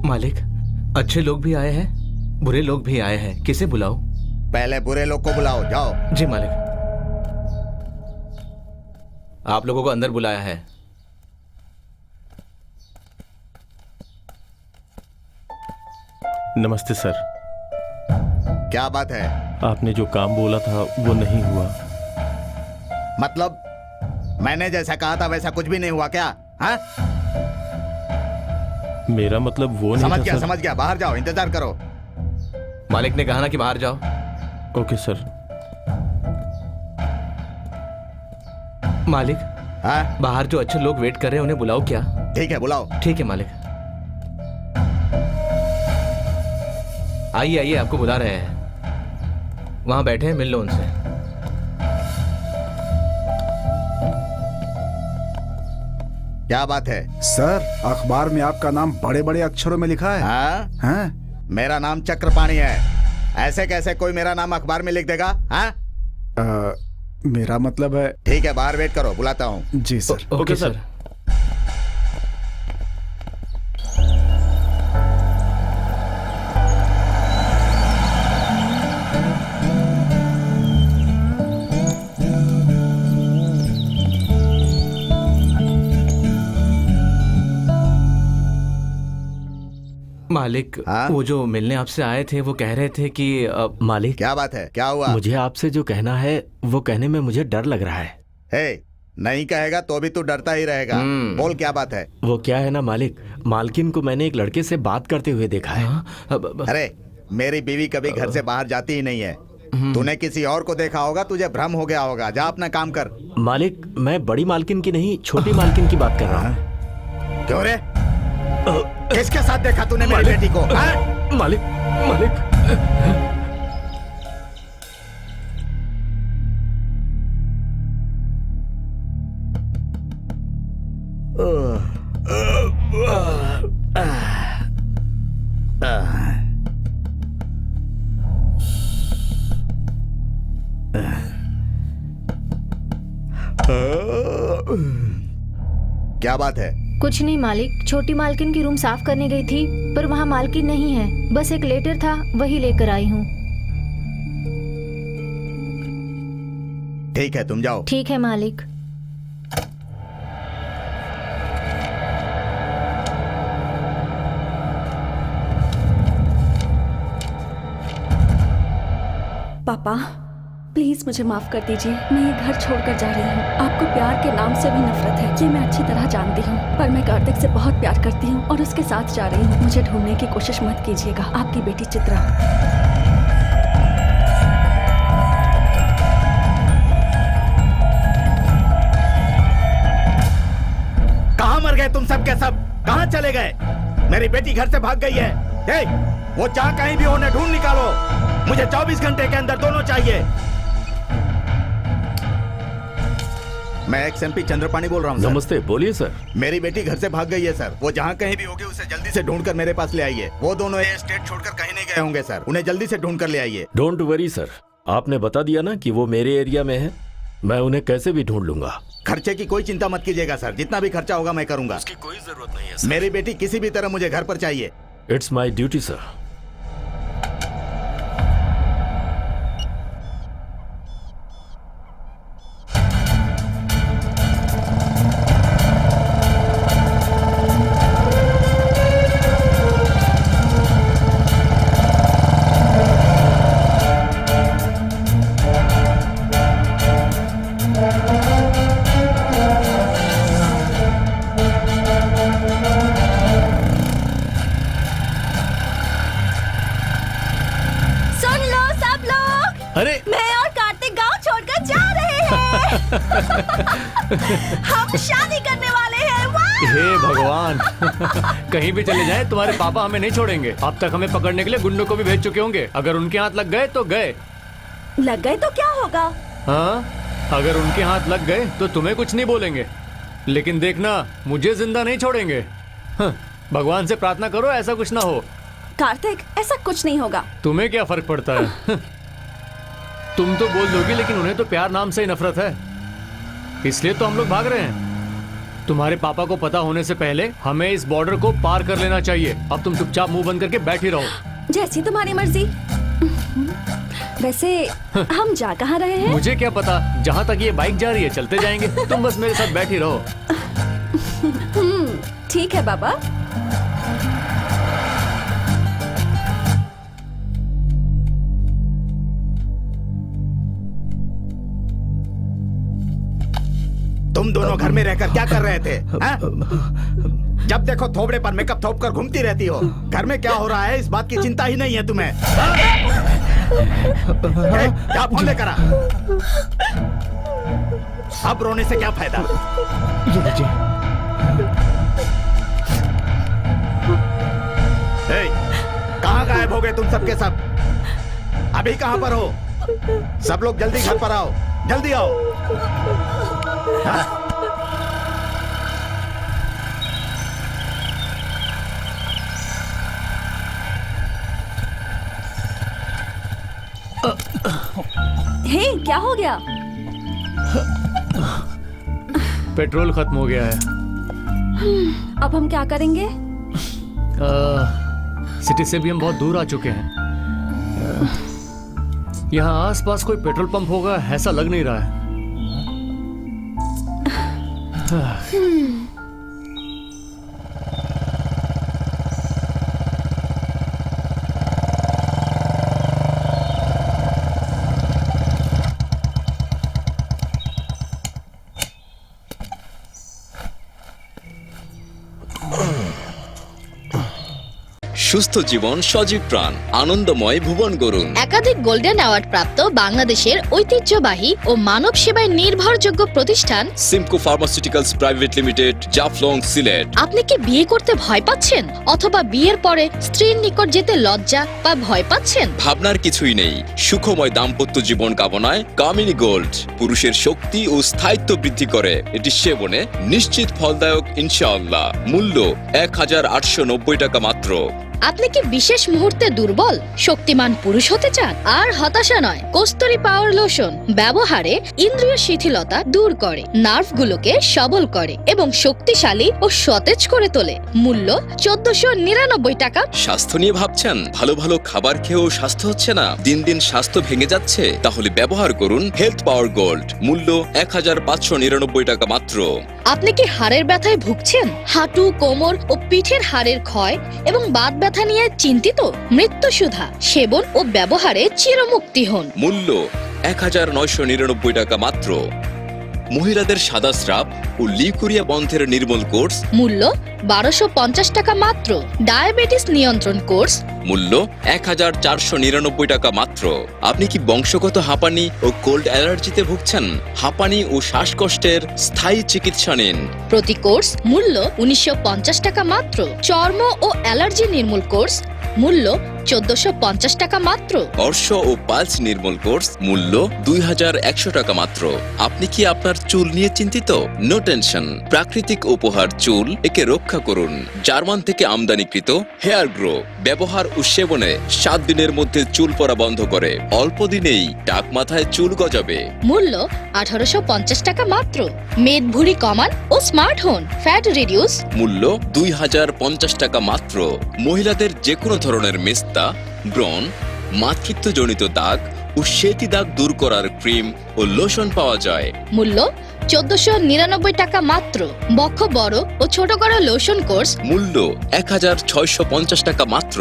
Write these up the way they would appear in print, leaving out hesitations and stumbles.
मालिक, अच्छे लोग भी आए हैं, बुरे लोग भी आए हैं, किसे बुलाओ? पहले बुरे लोग को बुलाओ, जाओ। जी मालिक। आप लोगों को अंदर बुलाया है। नमस्ते सर। क्या बात है? आपने जो काम बोला था वो नहीं हुआ। मतलब मैंने जैसा कहा था वैसा कुछ भी नहीं हुआ क्या? हाँ? मेरा मतलब वो नहीं समझ था गया, सर। समझ गया। बाहर जाओ, इंतजार करो। मालिक ने कहा ना कि बाहर जाओ। Okay sir. मालिक, हाँ? बाहर जो अच्छे लोग वेट कर रहे हैं उन्हें बुलाओ क्या? ठीक है, बुलाओ। ठीक है मालिक। आइए आइए, आपको बुला रहे हैं। वहां बैठे हैं, मिल लो उनसे। क्या बात है? सर, अखबार में आपका नाम बड़े बड़े अक्षरों में लिखा है। हाँ? हैं? मेरा नाम चक्रपाणी है। ऐसे कैसे कोई मेरा नाम अखबार में लिख देगा? हाँ? मेरा मतलब है। ठीक है, बाहर वेट करो, बुलाता हूँ। जी सर। Okay sir. मालिक, हाँ? वो जो मिलने आपसे आए थे वो कह रहे थे कि मालिक, क्या बात है? क्या हुआ? मुझे आपसे जो कहना है वो कहने में मुझे डर लग रहा है। हे, नहीं कहेगा तो भी तू डरता ही रहेगा। बोल, क्या बात है? वो क्या है ना मालिक, मालकिन को मैंने एक लड़के से बात करते हुए देखा है। अरे, मेरी बीवी कभी घर से बाहर जाती ही नहीं है। तूने किसी और को देखा होगा, तुझे भ्रम हो गया होगा। जा अपना काम कर। मालिक, मैं बड़ी मालकिन की नहीं, छोटी मालकिन की बात कर रहा हूँ। क्यों रे? किसके साथ देखा तूने मेरी बेटी को? हाँ? मालिक, मालिक, क्या बात है? कुछ नहीं मालिक, छोटी मालकिन की रूम साफ करने गई थी पर वहाँ मालकिन नहीं है। बस एक लेटर था, वही लेकर आई हूँ। ठीक है, तुम जाओ। ठीक है मालिक। पापा, प्लीज मुझे माफ कर दीजिए। मैं ये घर छोड़कर जा रही हूँ। आपको प्यार के नाम से भी नफरत है, ये मैं अच्छी तरह जानती हूँ, पर मैं कार्तिक से बहुत प्यार करती हूँ और उसके साथ जा रही हूँ। मुझे ढूंढने की कोशिश मत कीजिएगा। आपकी बेटी चित्रा। कहाँ मर गए तुम सब के सब? कहाँ चले गए? मेरी बेटी घर से भाग गई है। हे, वो जहाँ कहीं भी हो, उन्हें ढूंढ निकालो। मुझे 24 घंटे के अंदर दोनों चाहिए। मैं XMP चंद्रपाणी बोल रहा हूँ। नमस्ते, बोलिए सर। मेरी बेटी घर से भाग गई है सर। वो जहाँ कहीं भी होगी उसे जल्दी से ढूंढकर मेरे पास ले आइए। वो दोनों ये स्टेट छोड़कर कहीं नहीं गए होंगे सर। उन्हें जल्दी से ढूंढकर ले आइए। डोंट वरी सर, आपने बता दिया ना कि वो मेरे एरिया में है, मैं उन्हें कैसे भी ढूंढ लूंगा। खर्चे की कोई चिंता मत कीजिएगा सर। जितना भी खर्चा होगा मैं करूंगा। उसकी कोई जरूरत नहीं है सर। मेरी बेटी किसी भी तरह मुझे घर पर चाहिए। It's my duty sir. हम शादी करने वाले हैं। वाह! हे भगवान, कहीं भी चले जाएं, तुम्हारे पापा हमें नहीं छोड़ेंगे। अब तक हमें पकड़ने के लिए गुंडों को भी भेज चुके होंगे। अगर उनके हाथ लग गए तो गए। लग गए तो क्या होगा? हाँ, अगर उनके हाथ लग गए तो तुम्हें कुछ नहीं बोलेंगे, लेकिन देखना मुझे जिंदा नहीं छोड़ेंगे। हाँ, भगवान से प्रार्थना करो ऐसा कुछ ना हो। कार्तिक, ऐसा कुछ नहीं होगा। तुम्हें क्या फर्क पड़ता है? तुम तो बोल दोगी, लेकिन उन्हें तो प्यार नाम से ही नफरत है, इसलिए तो हम लोग भाग रहे हैं। तुम्हारे पापा को पता होने से पहले हमें इस बॉर्डर को पार कर लेना चाहिए। अब तुम चुपचाप मुंह बंद करके बैठी रहो। जैसी तुम्हारी मर्जी। वैसे हम जा कहाँ रहे हैं? मुझे क्या पता, जहाँ तक ये बाइक जा रही है चलते जाएंगे। तुम बस मेरे साथ बैठी रहो। ठीक है बाबा। तुम दोनों घर में रहकर क्या कर रहे थे? हाँ? जब देखो थोबड़े पर मेकअप थोप कर घूमती रहती हो। घर में क्या हो रहा है इस बात की चिंता ही नहीं है तुम्हें। हाँ? क्या फोन लेकर आ? अब रोने से क्या फायदा? कहाँ गायब हो गए तुम सबके सब? अभी कहाँ पर हो? सब लोग जल्दी घर पर आओ, जल्दी आओ। हाँ? हे, क्या हो गया? पेट्रोल खत्म हो गया है। अब हम क्या करेंगे? सिटी से भी हम बहुत दूर आ चुके हैं। यहाँ आसपास कोई पेट्रोल पंप होगा ऐसा लग नहीं रहा है। সুস্থ জীবন সজীব প্রাণ আনন্দময় ভুবন গড়ুন। একাধিক গোল্ডেন অ্যাওয়ার্ড প্রাপ্ত বাংলাদেশের ঐতিহ্যবাহী ও মানব সেবায় নির্ভরযোগ্য প্রতিষ্ঠান Simco pharmaceuticals private limited, Jaflong, Sylhet. আপনি কি বিয়ে করতে ভয় পাচ্ছেন অথবা বিয়ের পরে স্ত্রীর নিকট যেতে লজ্জা বা ভয় পাচ্ছেন? ভাবনার কিছুই নেই। সুখময় দাম্পত্য জীবন কামনায় কামিনী গোল্ড পুরুষের শক্তি ও স্থায়িত্ব বৃদ্ধি করে। এটি সেবনে নিশ্চিত ফলদায়ক ইনশাআল্লাহ। মূল্য 1890 টাকা মাত্র। আপনি কি বিশেষ মুহূর্তে দুর্বল শক্তিমান পুরুষ হতে চান? আর হতাশা নয়, কস্তুরী পাওয়ার লোশন ব্যবহারে ইন্দ্রিয় শিথিলতা দূর করে, নার্ভগুলোকে সবল করে এবং শক্তিশালী ও সতেজ করে তোলে। মূল্য 1499 টাকা। স্বাস্থ্য নিয়ে ভাবছেন? ভালো ভালো খাবার খেয়েও স্বাস্থ্য হচ্ছে না, দিন দিন স্বাস্থ্য ভেঙে যাচ্ছে? তাহলে ব্যবহার করুন হেলথ পাওয়ার গোল্ড। মূল্য 1599 টাকা মাত্র। আপনি কি হাড়ের ব্যথায় ভুগছেন? হাঁটু, কোমর ও পিঠের হাড়ের ক্ষয় এবং বাত ব্যথা নিয়ে চিন্তিত? মৃত্যুসুধা সেবন ও ব্যবহারে চিরমুক্তি হন। মূল্য 1999 টাকা মাত্র। মহিলাদের সাদা স্রাব ও লিউকোরিয়া বন্ধের নির্মূল কোর্স। মূল্য 1250 টাকা মাত্র। ডায়াবেটিস নিয়ন্ত্রণ কোর্স। মূল্য 1499 টাকা মাত্র। আপনি কি বংশগত হাঁপানি ও কোল্ড অ্যালার্জিতে ভুগছেন? হাঁপানি ও শ্বাসকষ্টের স্থায়ী চিকিৎসা নিন। প্রতি কোর্স মূল্য 1950 টাকা মাত্র। চর্ম ও অ্যালার্জি নির্মূল কোর্স। মূল্য 1450 টাকা মাত্র। অর্শ ও পালস নির্মূল কোর্স। মূল্য 2100 টাকা মাত্র। আপনি কি আপনার চুল নিয়ে চিন্তিত? নো টেনশন, প্রাকৃতিক উপহার চুল একে রক্ষা করুন। জার্মান থেকে আমদানিকৃত হেয়ার গ্রো ব্যবহার ও সেবনে 7 দিনের মধ্যে চুল পড়া বন্ধ করে। অল্প দিনেই টাক মাথায় চুল গজাবে। মূল্য 1850 টাকা মাত্র। মেদ ভুঁড়ি কমান ও স্মার্ট হন, ফ্যাট রিডিউস। মূল্য 2050 টাকা মাত্র। মহিলাদের যে কোনো ধরনের মেস্তা, ব্রণ, মাতৃত্বজনিত দাগ ও সেতি দাগ দূর করার ক্রিম ও লোশন পাওয়া যায়। মূল্য 1499 টাকা মাত্র। বক্ষ বড় ও ছোট করা লোশন কোর্স। মূল্য 1650 টাকা মাত্র।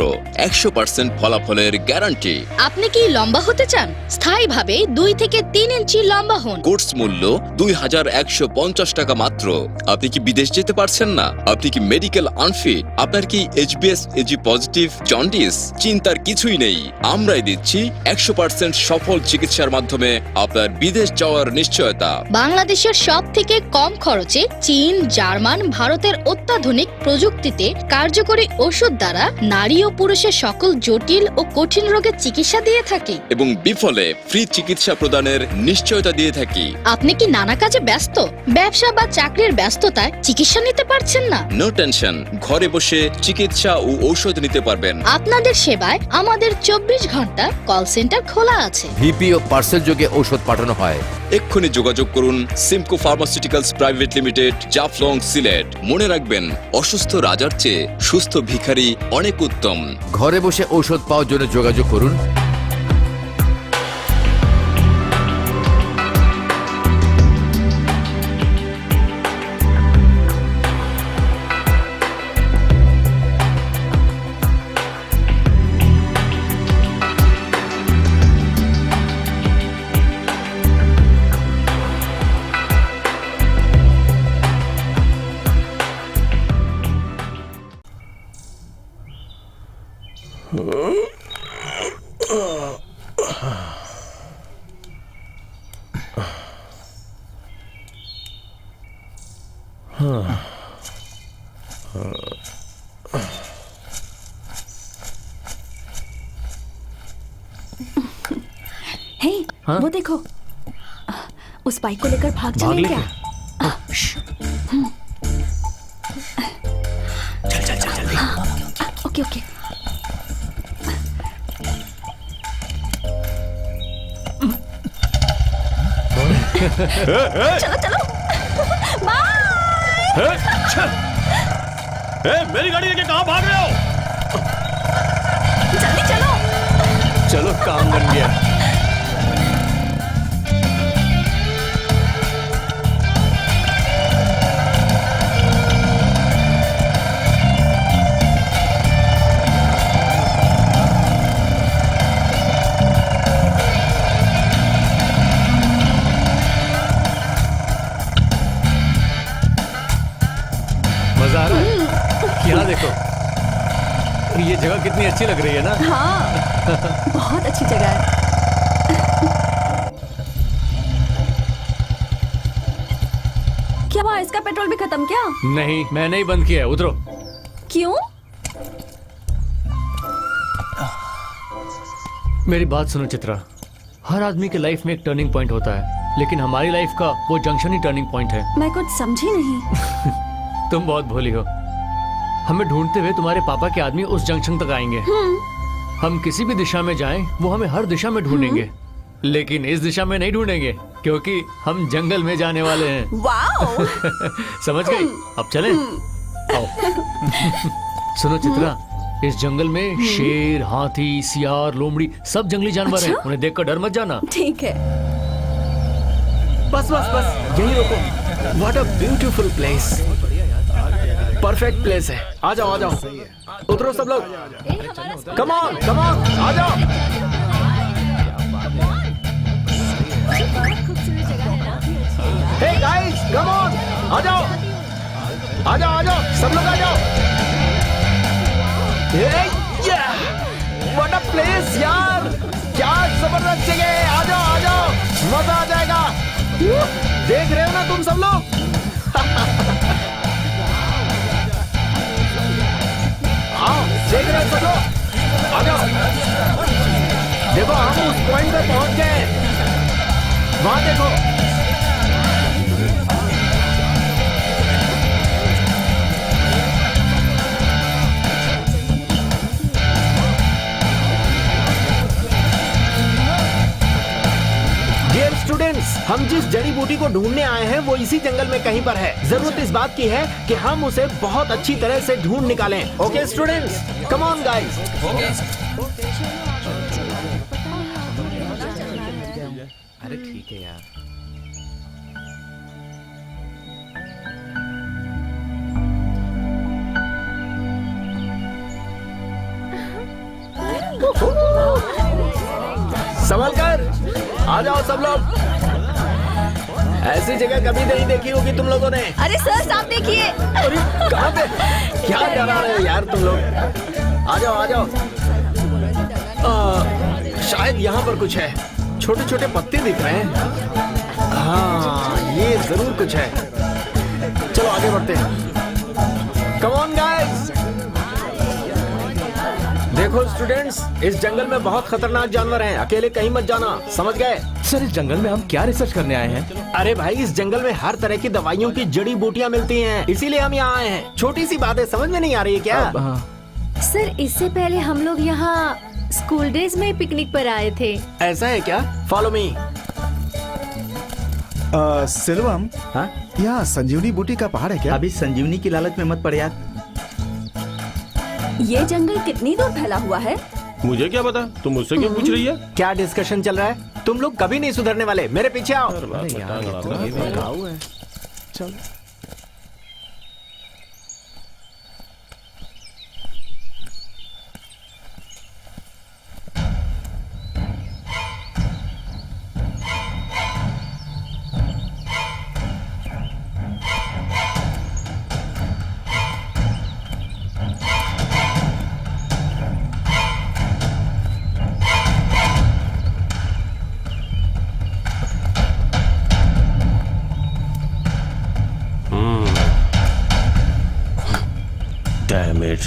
100% ফলাফলের গ্যারান্টি। আপনি কি লম্বা হতে চান? স্থায়ীভাবে 2 থেকে 3 ইঞ্চি লম্বা হন। কোর্স মূল্য 2150 টাকা মাত্র। আপনি কি বিদেশ যেতে পারছেন না? আপনি কি মেডিকেল আনফিট? আপনার কি HbS AG পজিটিভ জন্ডিস? চিন্তার কিছুই নেই, আমরাই দিচ্ছি 100% সফল চিকিৎসার মাধ্যমে আপনার বিদেশ যাওয়ার নিশ্চয়তা। বাংলাদেশের সব থেকে কম খরচে চীন, জার্মান, ভারতের অত্যাধুনিক প্রযুক্তিতে কার্যকরী ওষুধ দ্বারা নারী ও পুরুষের সকল জটিল ও কঠিন রোগের চিকিৎসা দিয়ে থাকি এবং বিফলে ফ্রি চিকিৎসা প্রদানের নিশ্চয়তা দিয়ে থাকি। আপনি কি নানা কাজে ব্যস্ত? ব্যবসা বা চাকরির ব্যস্ততায় চিকিৎসা নিতে পারছেন না? নো টেনশন, ঘরে বসে চিকিৎসা ও ঔষধ নিতে পারবেন। আপনাদের সেবায় আমাদের 24 ঘন্টা কল সেন্টার খোলা আছে। ভিপি ও পার্সেল যোগে ঔষধ পাঠানো হয়। এক্ষুনি যোগাযোগ করুন সিম আরামকো pharmaceuticals private limited, Jaflong, Sylhet. মনে রাখবেন, অসুস্থ রাজার চেয়ে সুস্থ ভিখারি অনেক উত্তম। ঘরে বসে ঔষধ পাওয়ার জন্য যোগাযোগ করুন हे, वो देखो, उस बाइक को लेकर भाग चलें क्या? चल जल्दी। Okay okay. चलो चलो, बाय। मेरी गाड़ी लेके कहाँ भाग रहे हो? जल्दी चलो। चलो, काम बन गया। मजा आ रहा है? यहाँ देखो, ये जगह कितनी अच्छी लग रही है ना? हाँ, बहुत अच्छी जगह है। क्या हुआ, इसका पेट्रोल भी खत्म क्या? नहीं, मैंने ही बंद किया है। उतरो। क्यों? मेरी बात सुनो चित्रा, हर आदमी के लाइफ में एक टर्निंग पॉइंट होता है, लेकिन हमारी लाइफ का वो जंक्शन ही टर्निंग पॉइंट है। मैं कुछ समझी नहीं। तुम बहुत भोली हो। हमें ढूंढते हुए तुम्हारे पापा के आदमी उस जंक्शन तक आएंगे। हम किसी भी दिशा में जाएं, वो हमें हर दिशा में ढूंढेंगे, लेकिन इस दिशा में नहीं ढूंढेंगे, क्योंकि हम जंगल में जाने वाले हैं। वाओ! समझ गई? अब चलें? आओ। सुनो चित्रा, इस जंगल में शेर, हाथी, सियार, लोमड़ी सब जंगली जानवर हैं। उन्हें देखकर डर मत जाना। ठीक है। बस बस बस, यही रुको। What a beautiful place, perfect place है। आ जाओ आ जाओ, उतरो सब लोग। कम ऑन कम ऑन, आ जाओ। हे गाइस, कम ऑन, आ जाओ आ जाओ आ जाओ, सब लोग आ जाओ। व्हाट अ प्लेस यार, क्या जबरदस्त जगह है। आ जाओ, मजा आ जाएगा। देख रहे हो ना तुम सब लोग? आओ, देख रहे हो सब लोग? आ जाओ। देखो, हम उस पॉइंट पे पहुंच गए। वहां देखो। डियर स्टूडेंट्स, हम जिस जड़ी बूटी को ढूंढने आए हैं वो इसी जंगल में कहीं पर है। जरूरत इस बात की है कि हम उसे बहुत अच्छी तरह से ढूंढ निकालें। Okay students, come on guys. अरे ठीक है यार। संभल कर, आ जाओ सब लोग। ऐसी जगह कभी नहीं देखी होगी तुम लोगों ने। अरे सर, साहब देखिए। अरे कहाँ पे, क्या डरा रहे हो यार तुम लोग? आ जाओ आ जाओ। शायद यहाँ पर कुछ है। छोटे छोटे पत्ते दिख रहे हैं। हाँ, ये जरूर कुछ है। चलो आगे बढ़ते हैं। कम ऑन गाइस। देखो स्टूडेंट्स, इस जंगल में बहुत खतरनाक जानवर हैं। अकेले कहीं मत जाना, समझ गए? सर, इस जंगल में हम क्या रिसर्च करने आए हैं? अरे भाई, इस जंगल में हर तरह की दवाइयों की जड़ी बूटियां मिलती हैं, इसीलिए हम यहाँ आए हैं। छोटी सी बात है, समझ में नहीं आ रही है क्या? सर, इससे पहले हम लोग यहाँ स्कूल डेज में पिकनिक पर आए थे। ऐसा है क्या? Follow me. सिल्वम, हाँ? यहाँ संजीवनी बूटी का पहाड़ है क्या? अभी संजीवनी की लालच में मत पड़ यार। ये जंगल कितनी दूर फैला हुआ है? मुझे क्या पता, तुम मुझसे क्यों पूछ रही है? क्या डिस्कशन चल रहा है? तुम लोग कभी नहीं सुधरने वाले। मेरे पीछे आओ। चल। Damn it.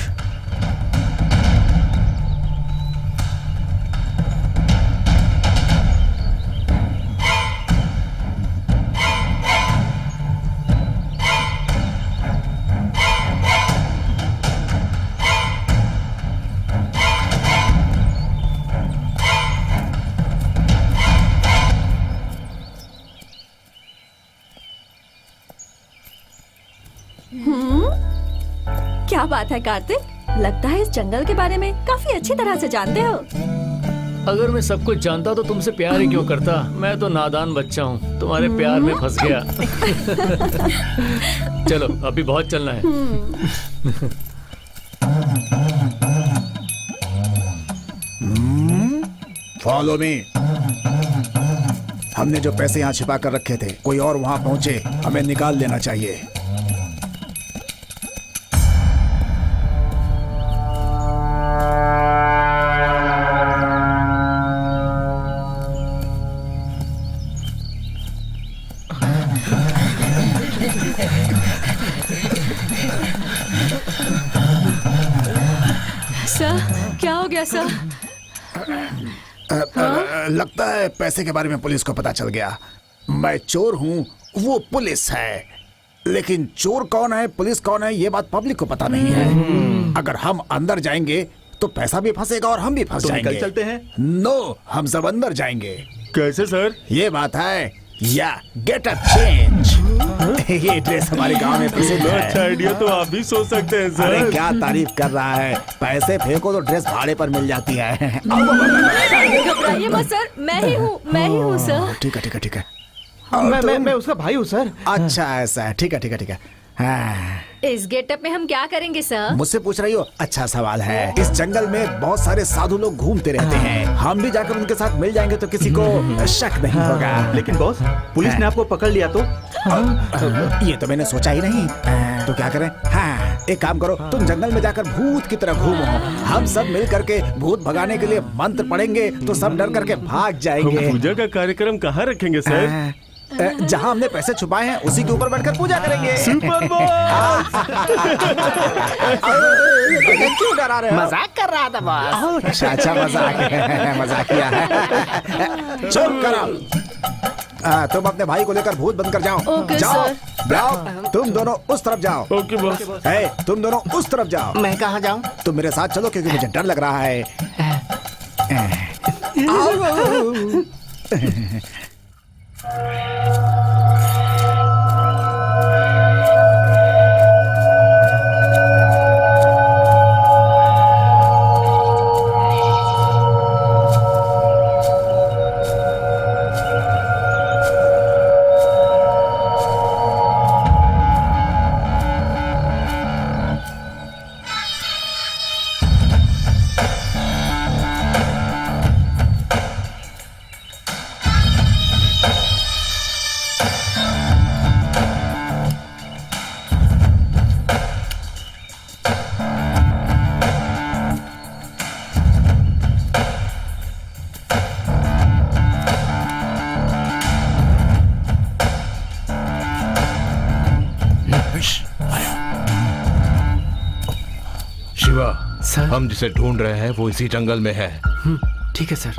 क्या बात है कार्तिक, लगता है इस जंगल के बारे में काफी अच्छी तरह से जानते हो। अगर मैं सब कुछ जानता तो तुमसे प्यार ही क्यों करता। मैं तो नादान बच्चा हूँ, तुम्हारे प्यार में फंस गया। चलो अभी बहुत चलना है। Follow me. हमने जो पैसे यहाँ छिपा कर रखे थे, कोई और वहाँ पहुँचे, हमें निकाल लेना चाहिए। सर, क्या हो गया सर? लगता है पैसे के बारे में पुलिस को पता चल गया। मैं चोर हूँ, वो पुलिस है, लेकिन चोर कौन है, पुलिस कौन है, ये बात पब्लिक को पता नहीं है। अगर हम अंदर जाएंगे तो पैसा भी फंसेगा और हम भी फंस जाएंगे। निकल चलते हैं। नो, हम सब अंदर जाएंगे। कैसे सर? ये बात है, या गेट अ चेंज। ये ड्रेस हमारे गांव में प्रसिद्ध है। अच्छा आइडिया तो आप भी सोच सकते हैं अरे सर। क्या तारीफ कर रहा है, पैसे फेंको तो ड्रेस भाड़े पर मिल जाती है। घबराइए मत सर, मैं ही हूँ सर। ठीक है ठीक है ठीक है। मैं उसका भाई हूँ सर। अच्छा ऐसा है, ठीक है ठीक है ठीक है। हाँ। इस गेटअप में हम क्या करेंगे सर? मुझसे पूछ रही हो? अच्छा सवाल है। इस जंगल में बहुत सारे साधु लोग घूमते रहते हैं, हम भी जाकर उनके साथ मिल जाएंगे तो किसी को शक नहीं होगा। लेकिन बॉस, पुलिस ने आपको पकड़ लिया तो? ये तो मैंने सोचा ही नहीं। तो क्या करें? हाँ, एक काम करो, तुम जंगल में जाकर भूत की तरह घूमो, हम सब मिल करके भूत भगाने के लिए मंत्र पढ़ेंगे तो सब डर करके भाग जाएंगे। पूजा का कार्यक्रम कहाँ रखेंगे सर? जहाँ हमने पैसे छुपाए हैं उसी के ऊपर बैठकर पूजा करेंगे। Super boss! क्यों डरा रहे हो? मजाक कर रहा था बॉस। अच्छा अच्छा, मजाक किया है। चुप करो। तुम अपने भाई को लेकर भूत बंद कर जाओ। ओके, जाओ सर। जाओ, तुम दोनों उस तरफ जाओ। Okay boss. तुम दोनों उस तरफ जाओ। मैं कहाँ जाऊँ? तुम मेरे साथ चलो क्योंकि मुझे डर लग रहा है। शिवा, सर। हम जिसे ढूंढ रहे हैं वो इसी जंगल में है। ठीक है सर।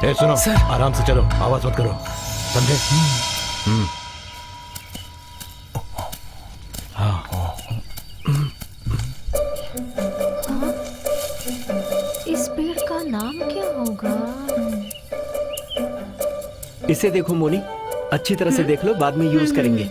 ए सुनो, सुनो सर। आराम से चलो, आवाज मत करो, समझे? इस पेड़ का नाम क्या होगा? इसे देखो मोनी, अच्छी तरह से देख लो, बाद में यूज करेंगे।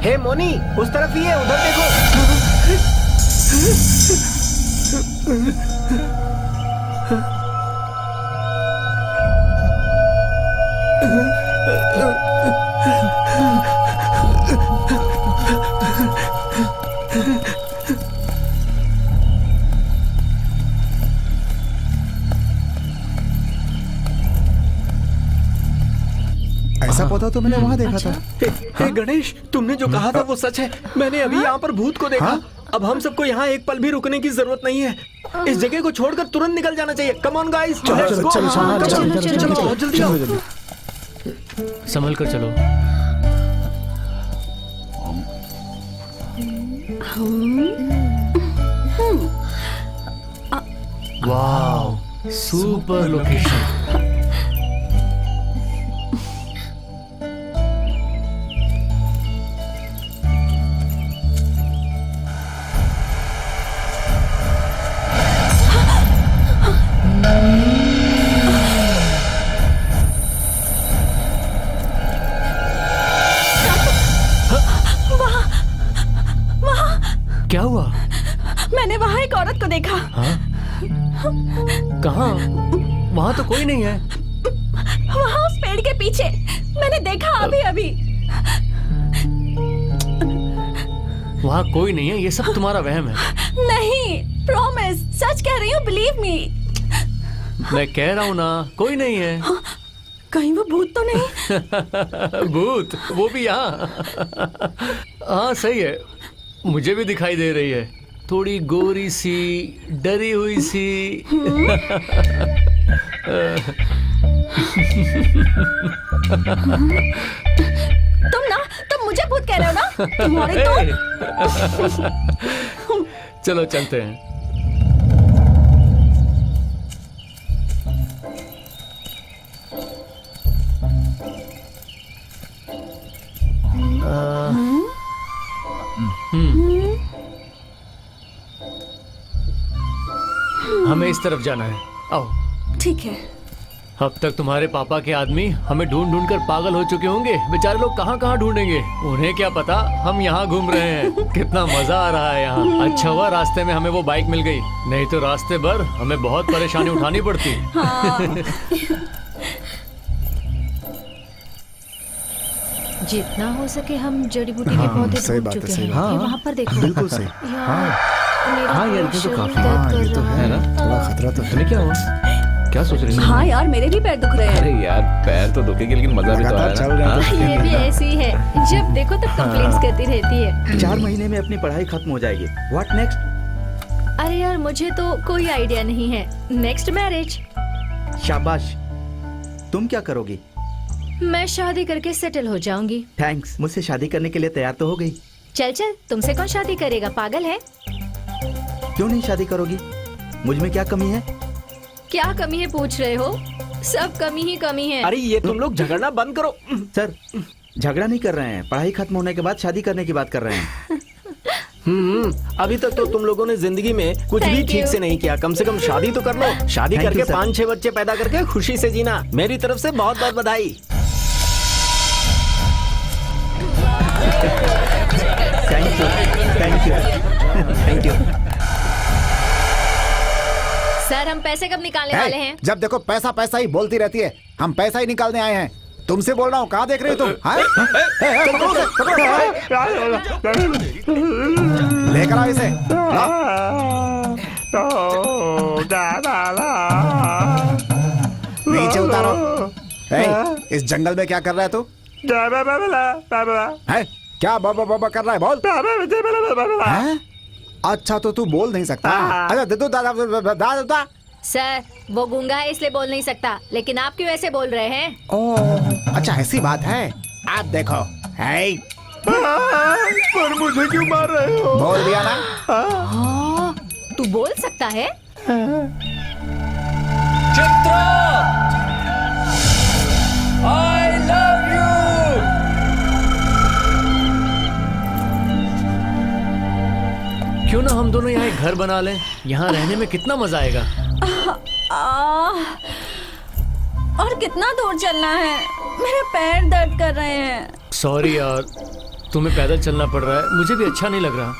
हे मोनी, उस तरफ ही है, उधर देखो। ऐसा पौधा तो मैंने वहाँ देखा था। हे गणेश, तुमने जो कहा था वो सच है। मैंने अभी यहाँ पर भूत को देखा। अब हम सबको यहाँ एक पल भी रुकने की जरूरत नहीं है। इस जगह को छोड़कर तुरंत निकल जाना चाहिए। कम ऑन गाइस, चलो चलो बहुत जल्दी आओ। संभल कर चलो। वाह, सुपर लोकेशन। क्या हुआ? मैंने वहाँ एक औरत को देखा। हाँ? कहाँ? वहाँ तो कोई नहीं है। वहाँ उस पेड़ के पीछे मैंने देखा अभी अभी। वहाँ कोई नहीं है, ये सब तुम्हारा वहम है। नहीं, प्रॉमिस, सच कह रही हूँ, बिलीव मी। मैं कह रहा हूँ ना, कोई नहीं है। कहीं वो भूत तो नहीं? भूत? वो भी यहाँ? हाँ सही है, मुझे भी दिखाई दे रही है, थोड़ी गोरी सी, डरी हुई सी। तुम मुझे भूत कह रहे हो ना? तुम्हारे तो चलो चलते हैं। हमें इस तरफ जाना है, आओ। ठीक है। अब तक तुम्हारे पापा के आदमी हमें ढूंढ ढूंढ कर पागल हो चुके होंगे। बेचारे लोग कहाँ कहाँ ढूंढेंगे, उन्हें क्या पता हम यहाँ घूम रहे हैं। कितना मजा आ रहा है यहाँ। अच्छा हुआ रास्ते में हमें वो बाइक मिल गई, नहीं तो रास्ते भर हमें बहुत परेशानी उठानी पड़ती। जितना हो सके हम जड़ी बूटी के पौधे ढूंढ चुके हैं। ये वहाँ पर देखो। बिल्कुल सही। मेरा हाँ यार, पेट ये तो शुरू काफी दर्द कर ये तो रहा है ना, थोड़ा खतरा तो है। तुम्हें क्या हुआ? क्या सोच रही हो? हाँ यार, मेरे भी पैर दुख रहे हैं। अरे यार पैर तो दुखेंगे लेकिन मजा भी तो लगातार आया चल ना। रहे हाँ? हैं ये भी ऐसी ही है, जब देखो तब कंप्लेंट्स करती रहती है। 4 महीने में अपनी पढ़ाई खत्म हो जाएगी। What next? अरे यार, मुझे तो कोई आइडिया नहीं है। Next marriage. शाबाश। तुम क्या करोगी? मैं शादी करके सेटल हो जाऊंगी। थैंक्स, मुझसे शादी करने के लिए तैयार तो हो गई। चल चल, तुमसे कौन शादी करेगा, पागल है? क्यों नहीं शादी करोगी? मुझ में क्या कमी है? क्या कमी है पूछ रहे हो? सब कमी ही कमी है। अरे ये तुम लोग झगड़ना बंद करो। सर, झगड़ा नहीं कर रहे हैं, पढ़ाई खत्म होने के बाद शादी करने की बात कर रहे हैं। अभी तक तो तुम लोगों ने जिंदगी में कुछ भी Thank ठीक you. से नहीं किया। कम से कम शादी तो कर लो। शादी Thank करके you, sir. 5-6 बच्चे पैदा करके खुशी से जीना। मेरी तरफ से बहुत बहुत बधाई। Thank you, thank you, thank you. Sir, हम पैसे कब निकालने वाले हैं? जब देखो पैसा पैसा ही बोलती रहती है। हम पैसा ही निकालने आए हैं। तुमसे बोल रहा हूँ, कहाँ देख रही हो तुम? हाँ? पकड़ो उसे, पकड़ो। लेकर आओ इसे। नीचे उतारो। इस जंगल में क्या कर रहा है तू? है? क्या बाबा बाबा कर रहा है? बोल। हैं? अच्छा तो तू बोल नहीं सकता। अच्छा दे दो दादा। सर, वो गूंगा है इसलिए बोल नहीं सकता, लेकिन आप क्यों ऐसे बोल रहे हैं? ओह, अच्छा ऐसी बात है। आप देखो। है? पर मुझे क्यों मार रहे हो? बोल दिया ना। हाँ, तू बोल सकता है? I love you. क्यों ना हम दोनों यहाँ एक घर बना लें? यहाँ रहने में कितना मजा आएगा। और कितना दूर चलना है? मेरे पैर दर्द कर रहे हैं। सॉरी यार, तुम्हें पैदल चलना पड़ रहा है, मुझे भी अच्छा नहीं लग रहा।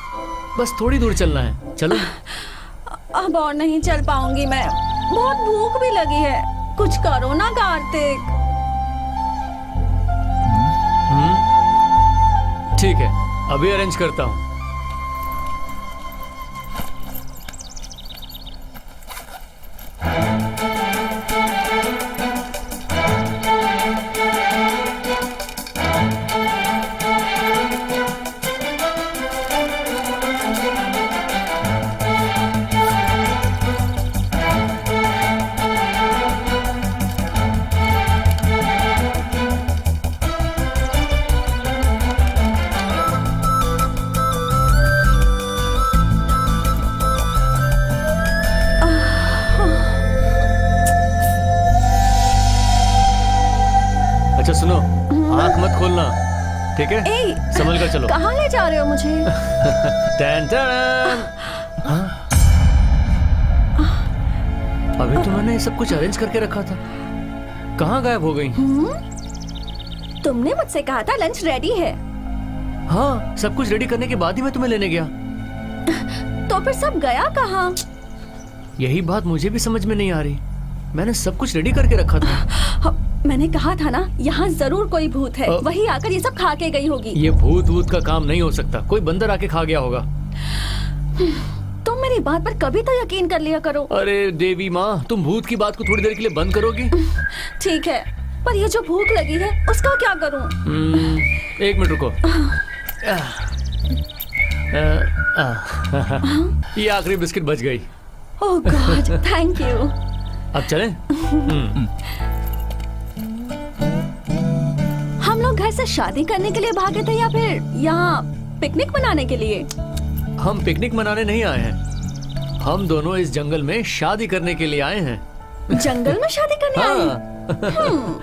बस थोड़ी दूर चलना है, चलो। अब और नहीं चल पाऊंगी मैं। बहुत भूख भी लगी है। कुछ करो ना कार्तिक। ठीक है, अभी अरेंज करता हूँ। अच्छा सुनो, आंख मत खोलना, ठीक है? ए, संभल कर चलो। कहाँ ले जा रहे हो मुझे? टन टन। हाँ? अभी तो मैंने सब कुछ अरेंज करके रखा था, कहाँ गायब हो गई? तुमने मुझसे कहा था लंच रेडी है। हाँ, सब कुछ रेडी करने के बाद ही मैं तुम्हें लेने गया। तो फिर सब गया कहाँ? यही बात मुझे भी समझ में नहीं आ रही। मैंने सब कुछ रेडी करके रखा था। मैंने कहा था ना, यहाँ जरूर कोई भूत है। वही आकर ये सब खा के गई होगी। ये भूत वूत का काम नहीं हो सकता, कोई बंदर आके खा गया होगा। तुम मेरी बात पर कभी तो यकीन कर लिया करो। अरे देवी माँ, तुम भूत की बात को थोड़ी देर के लिए बंद करोगी? ठीक है, पर ये जो भूख लगी है उसका क्या करूं? 1 मिनट रुको। ये आखिरी बिस्किट बच गई। ओह गॉड, थैंक यू। अब चलें? हम लोग घर से शादी करने के लिए भागे थे या फिर यहाँ पिकनिक मनाने के लिए? हम पिकनिक मनाने नहीं आए हैं, हम दोनों इस जंगल में शादी करने के लिए आए हैं। जंगल में शादी करने आए? हाँ।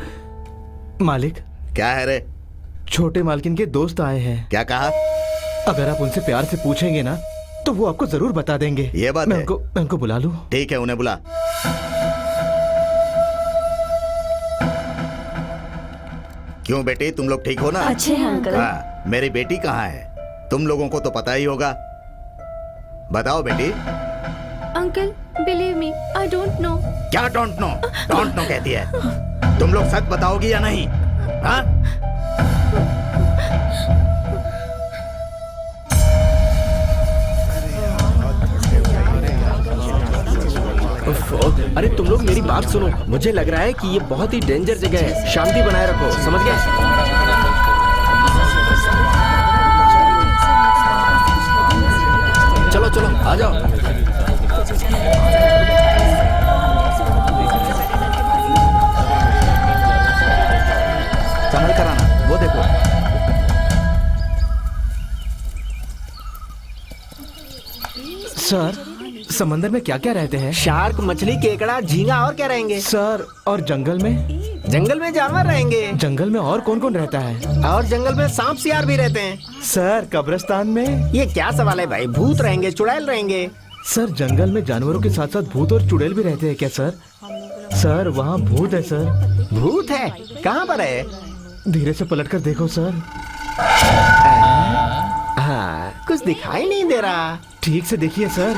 मालिक, क्या है रे? छोटे मालकिन के दोस्त आए हैं। क्या कहा? अगर आप उनसे प्यार से पूछेंगे ना तो वो आपको जरूर बता देंगे। ये बात मैं है। उनको बुला लूं? ठीक है, उन्हें बुला। क्यों बेटी, तुम लोग ठीक हो ना? अच्छे हैं अंकल। हाँ, मेरी बेटी कहाँ है? तुम लोगों को तो पता ही होगा। बताओ बेटी। Uncle, believe me, I don't know. क्या डोंट नो? डोंट नो कहती है। तुम लोग सच बताओगी या नहीं? हाँ? लोग मेरी बात सुनो, मुझे लग रहा है कि ये बहुत ही डेंजर जगह है। शांति बनाए रखो, समझ गए? चलो चलो आ जाओ। संभल कर आना, वो देखो। सर, समंदर में क्या क्या रहते हैं? शार्क, मछली, केकड़ा, झींगा और क्या रहेंगे? सर, और जंगल में? जंगल में जानवर रहेंगे। जंगल में और कौन कौन रहता है? और जंगल में सांप सियार भी रहते हैं। सर, कब्रिस्तान में? ये क्या सवाल है भाई? भूत रहेंगे, चुड़ैल रहेंगे। सर, जंगल में जानवरों के साथ साथ भूत और चुड़ैल भी रहते हैं क्या सर? सर, वहाँ भूत है सर। भूत है? कहाँ पर है? धीरे से पलट कर देखो सर। हाँ, कुछ दिखाई नहीं दे रहा। ठीक से देखिए सर।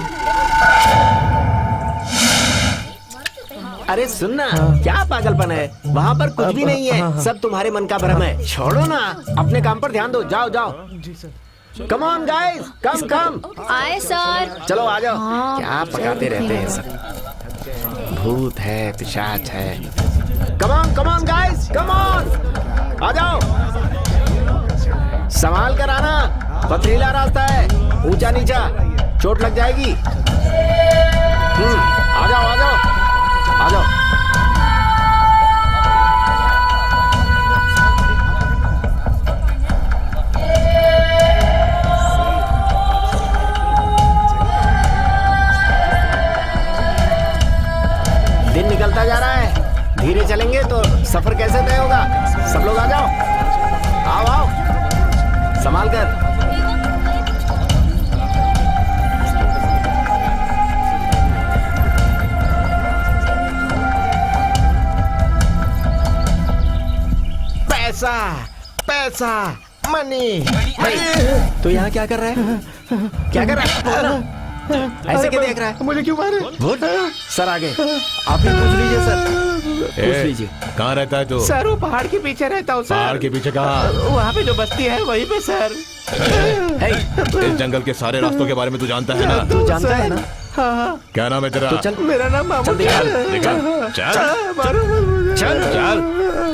अरे सुनना, क्या पागलपन है? वहाँ पर कुछ भी नहीं है, सब तुम्हारे मन का भ्रम है। छोड़ो ना, अपने काम पर ध्यान दो। जाओ जाओ। जी सर। कम ऑन गाइस, कम कम। आए सर। चलो आ जाओ। क्या पकाते रहते हैं सब? भूत है, पिशाच है। Come on guys, come on. आ जाओ। संभाल कर आना, पथरीला रास्ता है, ऊंचा नीचा, चोट लग जाएगी। आ जाओ आ जाओ आ जाओ। दिन निकलता जा रहा है, धीरे चलेंगे तो सफर कैसे तय होगा? सब लोग आ जाओ। आओ आओ, संभाल कर। पैसा पैसा, मनी। तो यहाँ क्या कर रहा है? क्या कर रहा है? ऐसे क्या देख रहा है? मुझे क्यों मारे? वोट सर आगे, आप ही पूछ लीजिए सर, पूछ लीजिए। कहाँ रहता है तू? सर, वो पहाड़ के पीछे रहता हूँ सर। पहाड़ के पीछे कहाँ? वहाँ पे जो बस्ती है वहीं पे सर। इस जंगल के सारे रास्तों के बारे में तू जानता है ना? तू जानता है ना? हाँ। क्या नाम है तेरा? तो चल। मेरा नाम मामू। चल दिखा, दिखा। चल मारो मत मुझे। चल चल।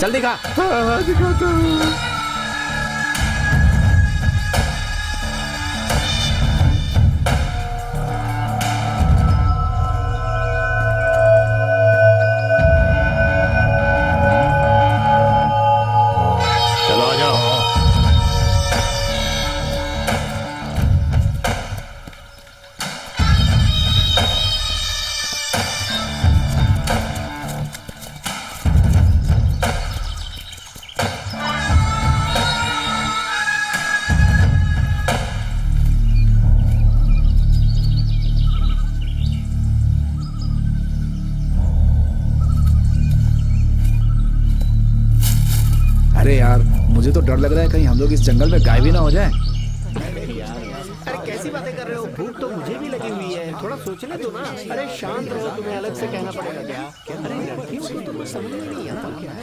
चल दिखा। हाँ, दिखाता हूँ। चलो आ जाओ। अरे यार, मुझे तो डर लग रहा है कहीं हम लोग इस जंगल में गायब ही ना हो जाएं। अरे कैसी बातें कर रहे हो? भूख तो मुझे भी लगी हुई है, थोड़ा सोचने दो ना। अरे शांत रहो, तुम्हें अलग से कहना पड़ेगा क्या? अरे लड़कियों को तो कुछ समझ में नहीं आता क्या है?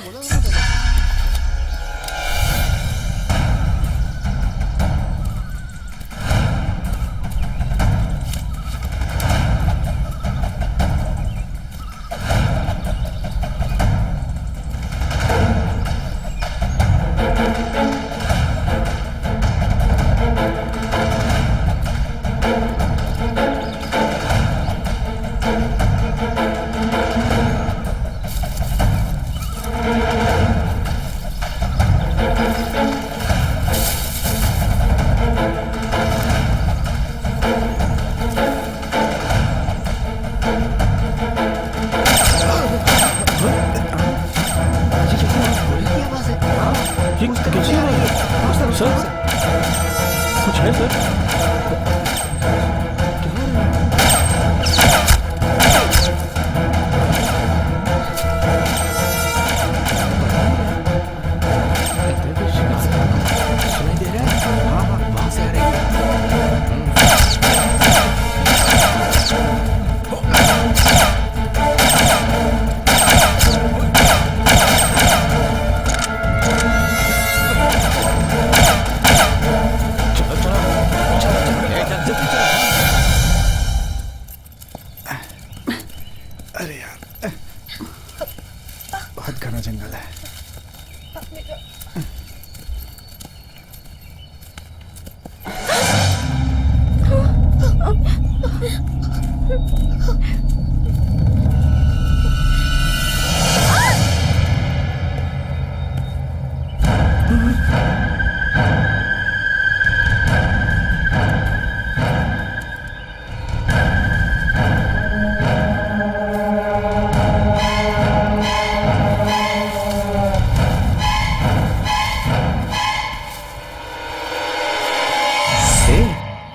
कुछ है सर?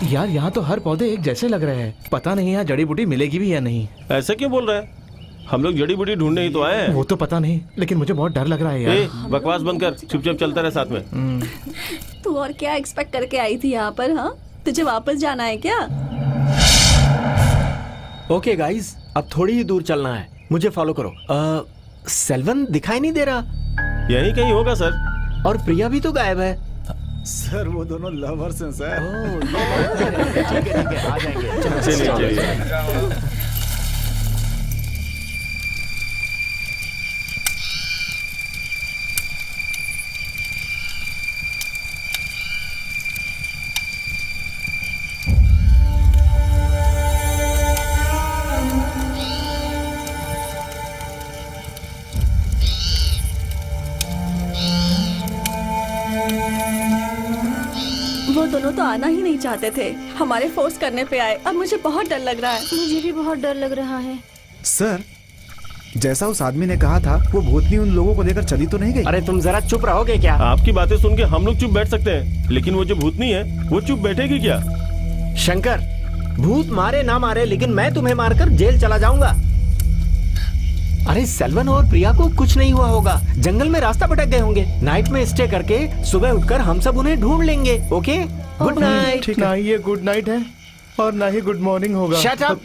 यार यहाँ तो हर पौधे एक जैसे लग रहे हैं। पता नहीं यहाँ जड़ी बूटी मिलेगी भी या नहीं। ऐसा क्यों बोल रहा है? हम लोग जड़ी बूटी ढूंढने ही तो आए हैं। वो तो पता नहीं, लेकिन मुझे बहुत डर लग रहा है यार। बकवास बंद कर, चुपचाप चलता रहे साथ में। तू और क्या एक्सपेक्ट करके आई थी यहाँ पर? हाँ, तुझे वापस जाना है क्या? ओके गाइस, अब थोड़ी ही दूर चलना है, मुझे फॉलो करो। सेल्वन दिखाई नहीं दे रहा। यहीं कहीं होगा सर। और प्रिया भी तो गायब है। सर वो दोनों लवर्स हैं सर। ठीक है, आ जाएंगे। चलिए। वो दोनों तो आना ही नहीं चाहते थे, हमारे फोर्स करने पे आए। अब मुझे बहुत डर लग रहा है। मुझे भी बहुत डर लग रहा है। सर, जैसा उस आदमी ने कहा था, वो भूतनी उन लोगों को लेकर चली तो नहीं गई? अरे तुम जरा चुप रहोगे क्या? आपकी बातें सुन के हम लोग चुप बैठ सकते हैं, लेकिन वो जो भूतनी है वो चुप बैठेगी क्या? शंकर, भूत मारे ना मारे, लेकिन मैं तुम्हें मारकर जेल चला जाऊंगा। अरे सेल्वन और प्रिया को कुछ नहीं हुआ होगा, जंगल में रास्ता भटक गए होंगे। नाइट में स्टे करके सुबह उठकर हम सब उन्हें ढूंढ लेंगे। Okay, good night. ना ही ये गुड नाइट है और ना ही गुड मॉर्निंग होगा। Shut up.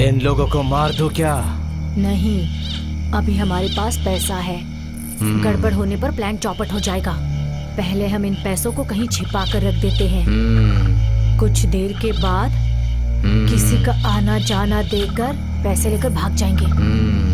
इन लोगों को मार दो क्या? नहीं, अभी हमारे पास पैसा है। गड़बड़ होने पर प्लान चौपट हो जाएगा। पहले हम इन पैसों को कहीं छिपा कर रख देते हैं। कुछ देर के बाद किसी का आना जाना देखकर पैसे लेकर भाग जाएंगे।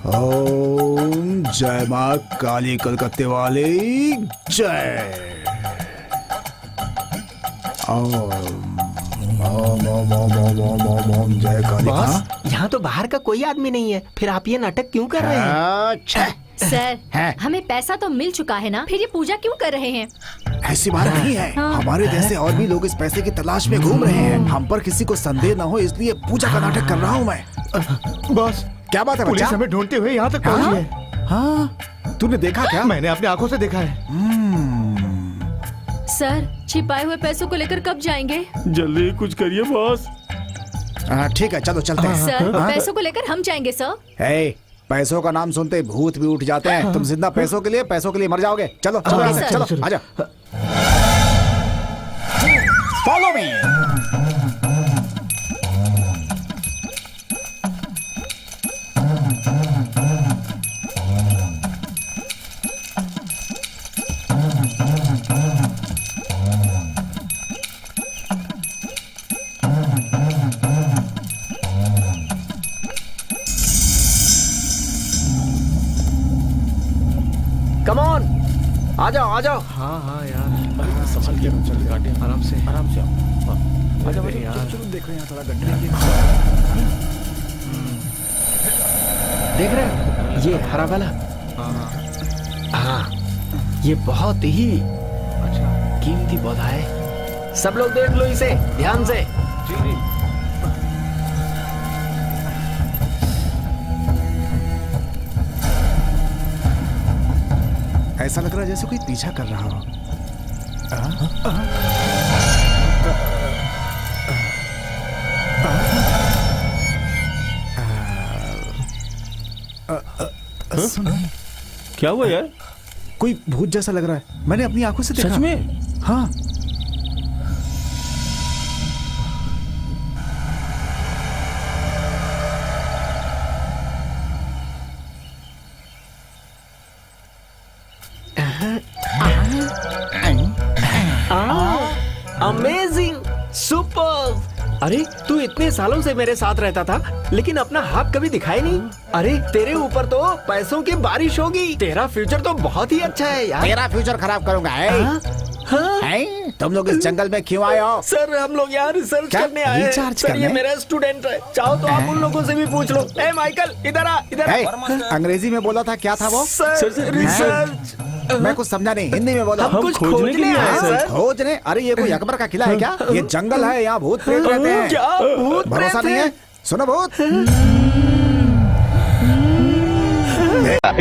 ओम जय माँ काली कलकत्ते वाली जय। ओम ओम ओम ओम ओम ओम ओम ओम जय काली। बॉस, यहाँ तो बाहर का कोई आदमी नहीं है, फिर आप ये नाटक क्यों कर रहे हैं? अच्छा सर, हमें पैसा तो मिल चुका है ना, फिर ये पूजा क्यों कर रहे हैं? ऐसी बात नहीं है। हमारे जैसे और भी लोग इस पैसे की तलाश में घूम रहे हैं। हम पर किसी को संदेह न हो, इसलिए पूजा का नाटक कर रहा हूँ मैं। बॉस, क्या बात है पुलिस बच्चा? हमें ढूंढते हुए यहाँ तक पहुँची है। हाँ, तूने देखा क्या? मैंने अपनी आंखों से देखा है। सर, छिपाए हुए पैसों को लेकर कब जाएंगे? जल्दी कुछ करिए बॉस। ठीक है, चलो चलते हैं। सर, पैसों को लेकर हम जाएंगे सर। हे, पैसों का नाम सुनते भूत भी उठ जाते हैं। तुम जिंदा पैसों के लिए मर जाओगे। चलो चलो यहाँ से, चलो आजा। Follow me. कम ऑन, आ जाओ आ जाओ। हाँ हाँ यार, संभाल के, आराम से आराम से आओ। देखो यहाँ थोड़ा गड्ढा देख रहे हो ये हरा वाला? हाँ, ये बहुत ही कीमती पौधा है। सब लोग देख लो इसे ध्यान से। ऐसा लग रहा है जैसे कोई पीछा कर रहा हो। सुनो, क्या हुआ यार? कोई भूत जैसा लग रहा है, मैंने अपनी आंखों से देखा। सच में? हाँ। Amazing, super. अरे तू इतने सालों से मेरे साथ रहता था लेकिन अपना हाथ कभी दिखाई नहीं। अरे तेरे ऊपर तो पैसों की बारिश होगी। तेरा फ्यूचर तो बहुत ही अच्छा है यार। मेरा फ्यूचर खराब करूंगा। हैं? तुम लोग इस जंगल में क्यों आए हो? सर हम लोग यहाँ रिसर्च क्या? करने आए हैं। रिसर्च सर ये करने? मेरा स्टूडेंट है, चाहो तो आप उन लोगों से भी पूछ लो। ए माइकल इधर आ, इधर है? आ। अंग्रेजी में बोला था, क्या था वो? Sir research. मैं कुछ समझा नहीं, हिंदी में बोला। हम कुछ खोजने आए हैं सर। खोजने? अरे ये कोई अकबर का किला है क्या? ये जंगल है, यहाँ भूत प्रेत रहते हैं। क्या भूत भरोसा प्रेत नहीं है? है? सुनो भूत।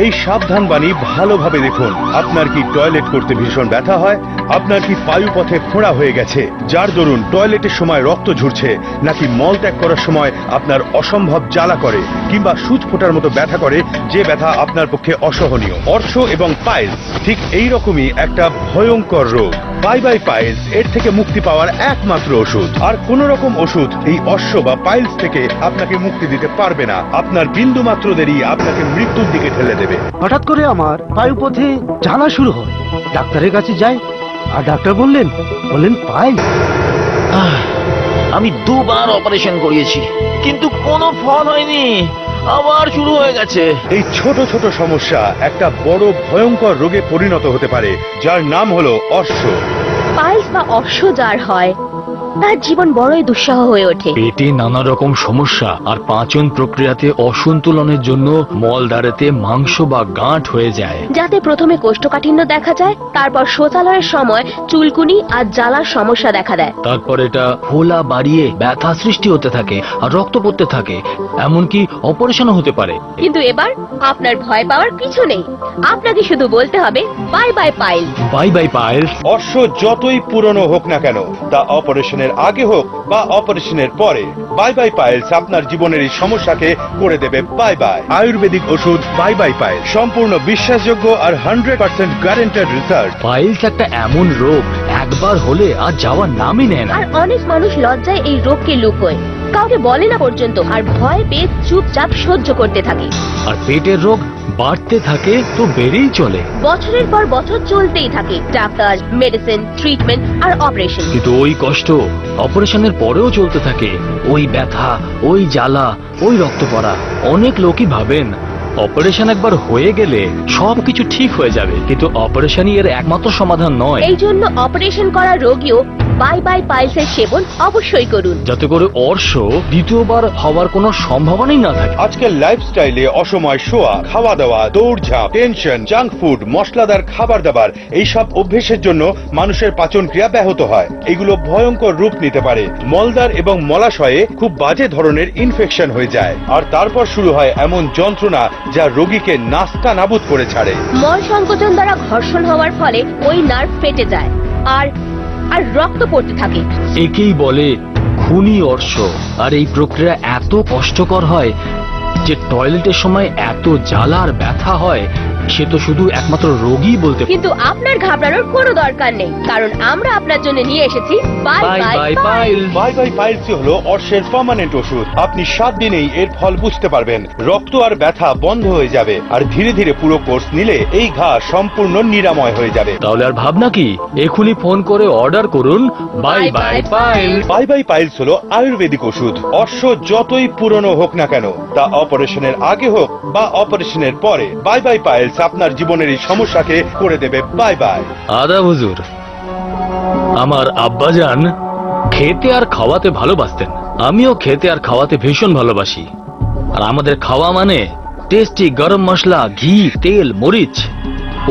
এই সাবধান বাণী ভালোভাবে দেখুন। আপনার কি টয়লেট করতে ভীষণ ব্যথা হয়? আপনার কি পায়ুপথে ফোঁড়া হয়ে গেছে, যার দরুন টয়লেটের সময় রক্ত ঝরছে, নাকি মল ত্যাগ করার সময় আপনার অসম্ভব জ্বালা করে, কিংবা সুচ ফোটার মতো ব্যথা করে, যে ব্যথা আপনার পক্ষে অসহনীয়? অর্শ এবং পাইলস ঠিক এই রকমই একটা ভয়ঙ্কর রোগ। বাই বাই পাইলস এর থেকে মুক্তি পাওয়ার একমাত্র ওষুধ। আর কোন রকম ওষুধ এই অশ্ব বা পাইলস থেকে আপনাকে মুক্তি দিতে পারবে না। আপনার বিন্দু মাত্র দেরি আপনাকে মৃত্যুর দিকে ঠেলে দেবে। হঠাৎ করে আমার বায়ুপথে জ্বালা শুরু হয়, ডাক্তারের কাছে যাই আর ডাক্তার বললেন পাইল। আমি দুবার অপারেশন করিয়েছি কিন্তু কোনো ফল হয়নি, আবার শুরু হয়ে গেছে। এই ছোট ছোট সমস্যা একটা বড় ভয়ঙ্কর রোগে পরিণত হতে পারে, যার নাম হলো অর্শ। পাইলস বা অর্শ যার হয় তার জীবন বড়ই দুঃসহ হয়ে ওঠে। পেটে নানা রকম সমস্যা আর পাচন প্রক্রিয়াতে অসন্তুলনের জন্য মলদ্বারেতে মাংস বা গাঁট হয়ে যায়, যাতে প্রথমে কোষ্ঠকাঠিন্য দেখা যায়, তারপর শৌচালয়ের সময় চুলকুনি আর জ্বালার সমস্যা দেখা দেয়। তারপর এটা ফোলা বাড়িয়ে ব্যথা সৃষ্টি হতে থাকে আর রক্ত পড়তে থাকে, এমনকি অপারেশনও হতে পারে। কিন্তু এবার আপনার ভয় পাওয়ার কিছু নেই, আপনাকে শুধু বলতে হবে bye bye pile. Bye bye pile. অর্শ যতই পুরনো হোক না কেন, তা অপারেশনের আগে হোক বা অপারেশনের পরে, বাই বাই পাইলস আপনার জীবনের এই সমস্যাকে করে দেবে বাই বাই। আয়ুর্বেদিক ওষুধ বাই বাই পাইল সম্পূর্ণ বিশ্বাসযোগ্য আর 100% গ্যারান্টেড রিসার্চ। পাইলস একটা এমন রোগ, একবার হলে আর যাওয়ার নামই নেয় না। আর অনেক মানুষ লজ্জায় এই রোগকে লুকোয়, কাউকে বলে না পর্যন্ত, আর ভয় পেয়ে চুপচাপ সহ্য করতে থাকে। আর পেটের রোগ বাড়তে থাকে তো বেড়েই চলে, বছরের পর বছর চলতেই থাকে, ডাক্তার, মেডিসিন, ট্রিটমেন্ট আর অপারেশন। কিন্তু ওই কষ্ট অপারেশনের পরেও চলতে থাকে, ওই ব্যথা, ওই জ্বালা, ওই রক্ত পড়া। অনেক লোকই ভাবেন অপারেশন একবার হয়ে গেলে সবকিছু ঠিক হয়ে যাবে, কিন্তু অপারেশনই এর একমাত্র সমাধান নয়। এই জন্য অপারেশন করা রোগীও বাই বাই পাইলসের সেবন অবশ্যই করুন, যাতে করে অর্শ দ্বিতীয়বার হওয়ার কোনো সম্ভাবনাই না থাকে। আজকের লাইফস্টাইলে অসময় শোয়া, খাওয়া দাওয়া, দৌড়ঝাঁপ, টেনশন, জাঙ্ক ফুড, মশলাদার খাবার দাবার, এইসব অভ্যেসের জন্য মানুষের পাচন ক্রিয়া ব্যাহত হয়। এগুলো ভয়ঙ্কর রূপ নিতে পারে। মলদ্বার এবং মলাশয়ে খুব বাজে ধরনের ইনফেকশন হয়ে যায়, আর তারপর শুরু হয় এমন যন্ত্রণা যা রোগীকে নাস্তা নাবুদ করে ছাড়ে। মল সংকোচন দ্বারা ঘর্ষণ হওয়ার ফলে ওই নার্ভ ফেটে যায় আর রক্ত পড়তে থাকে। একেই বলে খুনি অর্শ। আর এই প্রক্রিয়া এত কষ্টকর হয় যে টয়লেটের সময় এত জ্বালা আর ব্যথা হয়, সে তো শুধু একমাত্র রোগী বলতে। কিন্তু আপনার ঘাবড়ানোর কোনো দরকার নেই, কারণ আমরা আপনার জন্য নিয়ে এসেছি bye bye pile. Bye bye piles হলো অর্শের পার্মানেন্ট ওষুধ। আপনি 7 দিনেই এর ফল বুঝতে পারবেন। রক্ত আর ব্যথা বন্ধ হয়ে যাবে, আর ধীরে ধীরে পুরো কোর্স নিলে এই ঘা সম্পূর্ণ নিরাময় হয়ে যাবে। তাহলে আর ভাবনা কি, এখনই ফোন করে অর্ডার করুন bye bye pile. Bye bye piles হলো আয়ুর্বেদিক ওষুধ। অর্শ যতই পুরনো হোক না কেন, তা অপারেশনের আগে হোক বা অপারেশনের পরে, বাই বাই পাইলস আপনার জীবনের এই সমস্যাকে করে দেবে বাই বাই। আদা হুজুর, আমার আব্বাজান খেতে আর খাওয়াতে ভালোবাসতেন। আমিও খেতে আর খাওয়াতে ভীষণ ভালোবাসি। আর আমাদের খাওয়া মানে টেস্টি গরম মশলা, ঘি, তেল, মরিচ।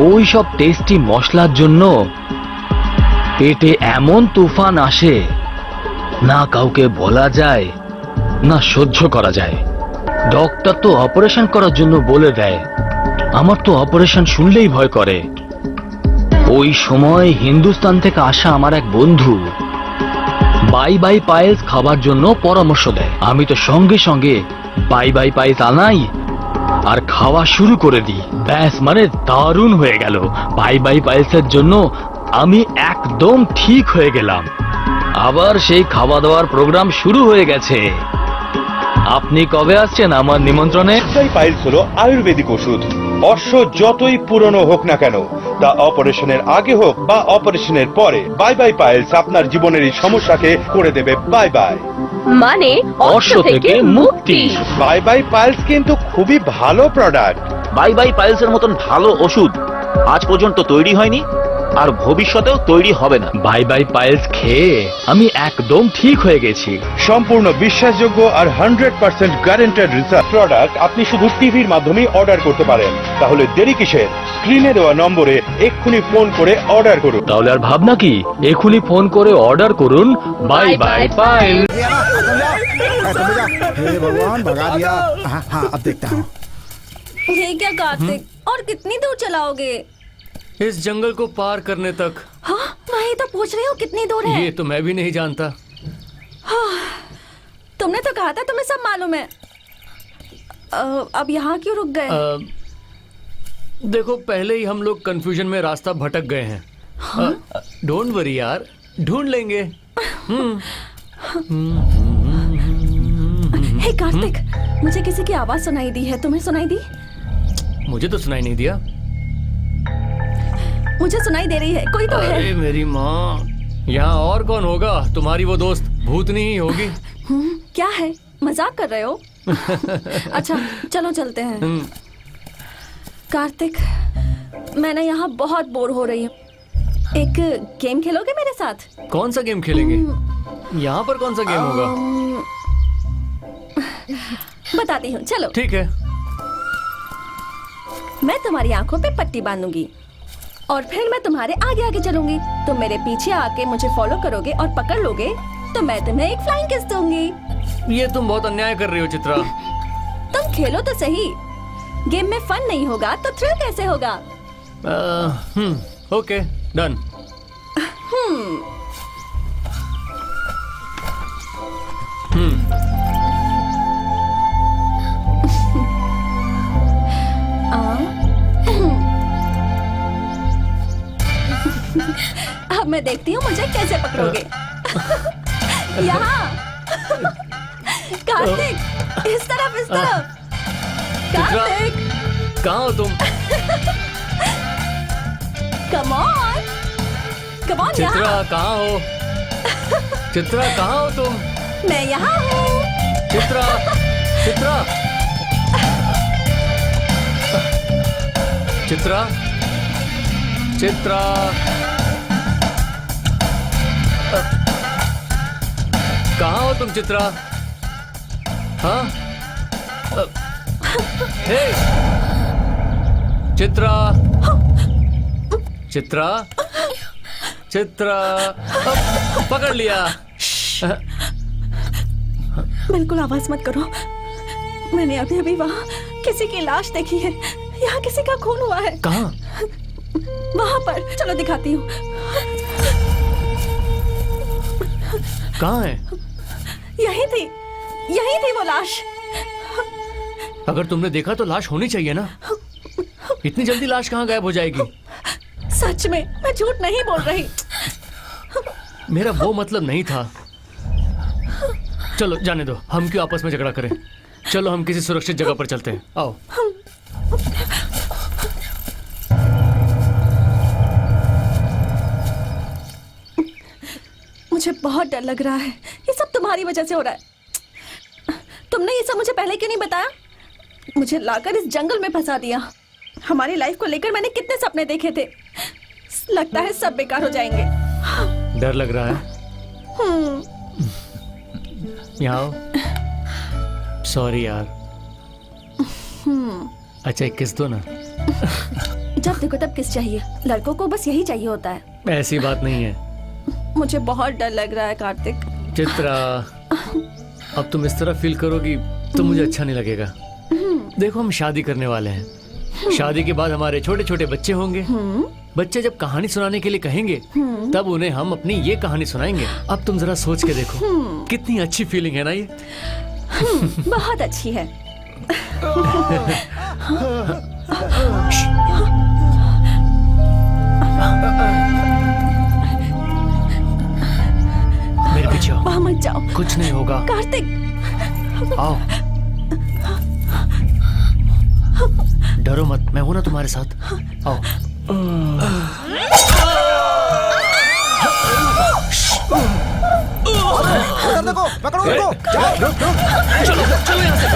ওই সব টেস্টি মশলার জন্য পেটে এমন তুফান আসে, না কাউকে বলা যায় না সহ্য করা যায়। ডক্টর তো অপারেশন করার জন্য বলে দেয়, আমার তো অপারেশন শুনলেই ভয় করে। ওই সময় হিন্দুস্তান থেকে আসা আমার এক বন্ধু বাই বাই পায়েস খাবার জন্য পরামর্শ দেয়। আমি তো সঙ্গে সঙ্গে বাই বাই পায়েস আনাই আর খাওয়া শুরু করে দিই। ব্যাস, মানে দারুণ হয়ে গেল। বাই বাই পায়েসের জন্য আমি একদম ঠিক হয়ে গেলাম। আবার সেই খাওয়া দাওয়ার প্রোগ্রাম শুরু হয়ে গেছে। আপনি কবে আসছেন আমার নিমন্ত্রণে? পাইলস হলো আয়ুর্বেদিক ওষুধ। অশ্ব যতই পুরনো হোক না কেন, তা অপারেশনের আগে হোক বা অপারেশনের পরে, বাই বাই পাইলস আপনার জীবনের এই সমস্যাকে করে দেবে বাই বাই। মানে অশ্ব থেকে মুক্তি। বাই বাই পাইলস কিন্তু খুবই ভালো প্রোডাক্ট। বাই বাই পাইলসের মতন ভালো ওষুধ আজ পর্যন্ত তৈরি হয়নি আর ভবিষ্যতেও তৈরি হবে না। বাই বাই পায়েস খেয়ে আমি একদম ঠিক হয়ে গেছি। সম্পূর্ণ বিশ্বাসযোগ্য আর 100% গ্যারান্টেড রিসার্চ প্রোডাক্ট আপনি শুধু টিভির মাধ্যমেই অর্ডার করতে পারেন। তাহলে দেরি কিসের? স্ক্রিনে দেওয়া নম্বরে এক্ষুনি ফোন করে অর্ডার করুন। তাহলে আর ভাবনা কি, এখনই ফোন করে অর্ডার করুন বাই বাই পায়েস। हे भगवान भगा दिया। हाँ हाँ अब देखता हूँ। ये क्या कार्तिक, और कितनी दूर चलाओगे? इस जंगल को पार करने तक। हाँ, वही तो पूछ रही हूँ, कितनी दूर है? ये तो मैं भी नहीं जानता। हाँ, तुमने तो कहा था तुम्हें सब मालूम है। अब यहाँ क्यों रुक गए? देखो, पहले ही हम लोग कंफ्यूजन में रास्ता भटक गए हैं। डोंट वरी यार, ढूंढ लेंगे। हे कार्तिक, मुझे किसी की आवाज सुनाई दी है, तुम्हें सुनाई दी? मुझे तो सुनाई नहीं दिया। मुझे सुनाई दे रही है, कोई तो है। अरे मेरी माँ, यहाँ और कौन होगा? तुम्हारी वो दोस्त भूतनी ही होगी। क्या है, मजाक कर रहे हो? अच्छा चलो चलते हैं। कार्तिक, मैं ना यहाँ बहुत बोर हो रही हूँ। एक गेम खेलोगे मेरे साथ? कौन सा गेम खेलेंगे? यहाँ पर कौन सा गेम होगा? बताती हूँ, चलो। ठीक है। मैं तुम्हारी आंखों पे पट्टी बांधूंगी और फिर मैं तुम्हारे आगे आगे चलूंगी। तुम मेरे पीछे आके मुझे फॉलो करोगे और पकड़ लोगे तो मैं तुम्हें एक फ्लाइंग किस दूंगी। ये तुम बहुत अन्याय कर रही हो चित्रा। तुम खेलो तो सही। गेम में फन नहीं होगा तो थ्रिल कैसे होगा? Okay, done. अब मैं देखती हूँ मुझे कैसे पकड़ोगे। यहाँ कार्तिक, इस तरफ इस तरफ। कार्तिक, कहाँ हो तुम? कम ऑन चित्रा, यहाँ। कहाँ हो? चित्रा, कहाँ हो तुम? मैं यहाँ हूँ। चित्रा, चित्रा, चित्रा, चित्रा, कहाँ हो तुम चित्रा? हाँ? हे, चित्रा, चित्रा, चित्रा, पकड़ लिया। बिल्कुल आवाज मत करो। मैंने अभी अभी वहाँ किसी की लाश देखी है। यहाँ किसी का खून हुआ है। कहाँ? वहाँ पर, चलो दिखाती हूँ। कहाँ है? यही थी वो लाश। अगर तुमने देखा तो लाश होनी चाहिए ना। इतनी जल्दी लाश कहाँ गायब हो जाएगी? सच में, मैं झूठ नहीं बोल रही। मेरा वो मतलब नहीं था। चलो जाने दो, हम क्यों आपस में झगड़ा करें। चलो हम किसी सुरक्षित जगह पर चलते हैं, आओ। मुझे बहुत डर लग रहा है। ये सब तुम्हारी वजह से हो रहा है। तुमने ये सब मुझे पहले क्यों नहीं बताया? मुझे लाकर इस जंगल में फंसा दिया। हमारी लाइफ को लेकर मैंने कितने सपने देखे थे। लगता है सब बेकार हो जाएंगे। डर लग रहा है? यहाँ आओ। सॉरी यार। अच्छा एक किस दो ना। जब देखो तब किस चाहिए, लड़कों को बस यही चाहिए होता है। ऐसी बात नहीं है मुझे बहुत डर लग रहा है कार्तिक। चित्रा, अब तुम इस तरह फील करोगी तो मुझे अच्छा नहीं लगेगा। देखो हम शादी करने वाले हैं, शादी के बाद हमारे छोटे छोटे बच्चे होंगे। बच्चे जब कहानी सुनाने के लिए कहेंगे तब उन्हें हम अपनी ये कहानी सुनाएंगे। अब तुम जरा सोच के देखो कितनी अच्छी फीलिंग है ना ये। बहुत अच्छी है। मेरे पीछे आओ। वहाँ मत जाओ, कुछ नहीं होगा। कार्तिक आओ, डरो मत, मैं हूं ना तुम्हारे साथ। आओ। देखो, पकड़ो उनको। चलो चलो यहाँ से।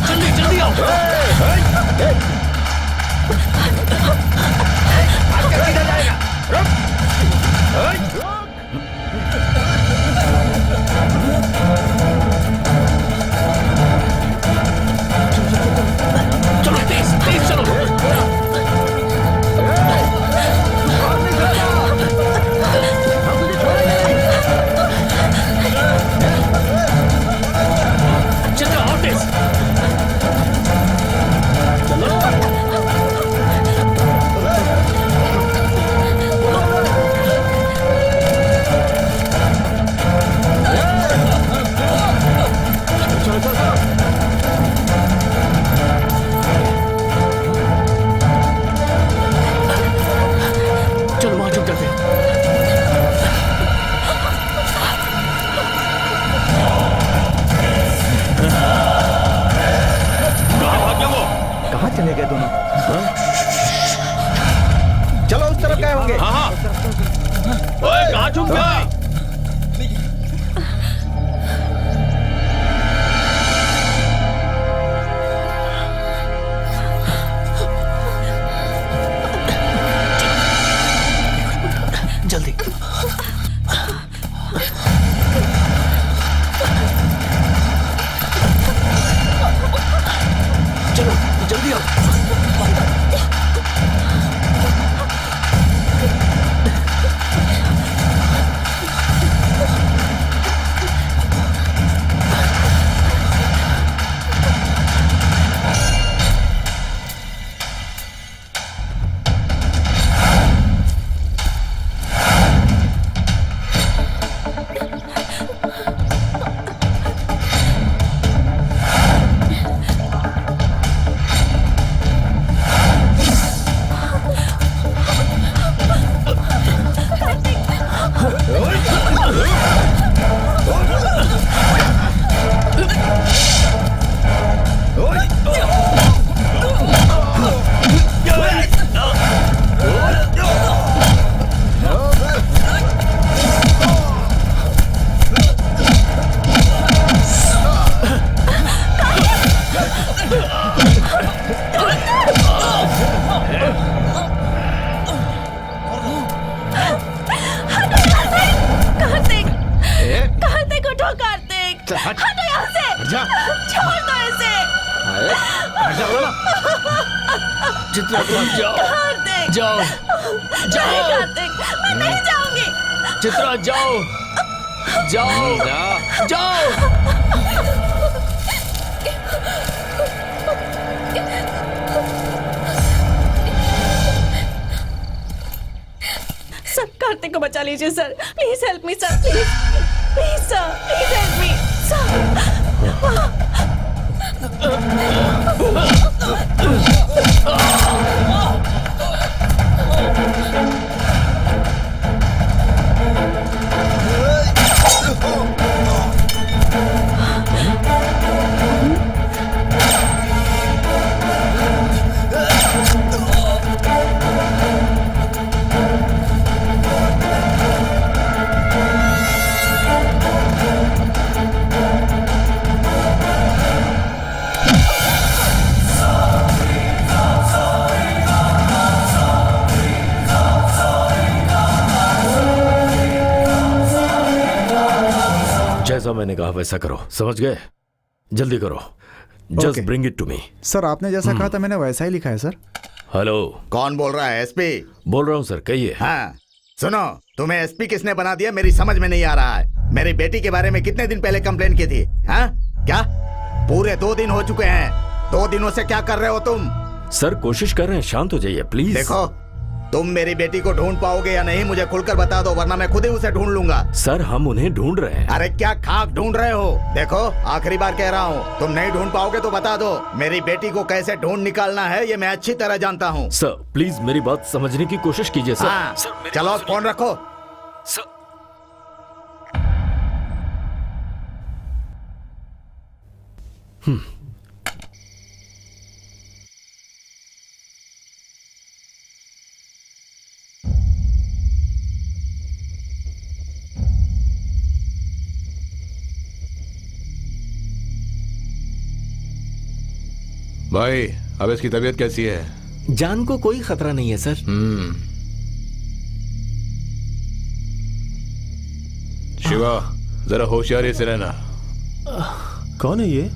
जल्दी जल्दी आओ। चलो तेज तेज चलो। चित्रा और तेज। चलो वहां चुप जाते हैं। कहाँ चले गए दोनों? चलो उस तरफ गए होंगे। ओए कहाँ छुप गया? जल्दी। चलो जल्दी आओ। हटो यहाँ से। छोड़ दो इसे। चित्रा तुम जाओ कार्तिक। जाओ नहीं जाओ। कार्तिक, मैं नहीं जाऊंगी। चित्रा जाओ जाओ जाओ। सर कार्तिक को बचा लीजिए sir, please help me sir, please please sir, please help me जैसा मैंने कहा वैसा करो, समझ गए? जल्दी करो, just bring it to me. Sir आपने जैसा कहा था मैंने वैसा ही लिखा है सर। हेलो, कौन बोल रहा है? एसपी बोल रहा हूँ सर, कहिए। हाँ सुनो, तुम्हें एसपी किसने बना दिया मेरी समझ में नहीं आ रहा है। मेरी बेटी के बारे में कितने दिन पहले कंप्लेन की थी? हाँ क्या? पूरे 2 दिन हो चुके हैं। 2 दिनों से क्या कर रहे हो तुम? सर कोशिश कर रहे हैं, शांत हो जाइए प्लीज। देखो, तुम मेरी बेटी को ढूंढ पाओगे या नहीं मुझे खुलकर बता दो, वरना मैं खुद ही उसे ढूंढ लूंगा। सर हम उन्हें ढूंढ रहे हैं। अरे क्या खाक ढूंढ रहे हो? देखो आखिरी बार कह रहा हूँ, तुम नहीं ढूंढ पाओगे तो बता दो। मेरी बेटी को कैसे ढूंढ निकालना है ये मैं अच्छी तरह जानता हूँ। सर प्लीज मेरी बात समझने की कोशिश कीजिए सर। हाँ, सर चलो फोन रखो। सर भाई अब इसकी तबीयत कैसी है? जान को कोई खतरा नहीं है सर। शिवा जरा होशियारी से रहना। कौन है ये?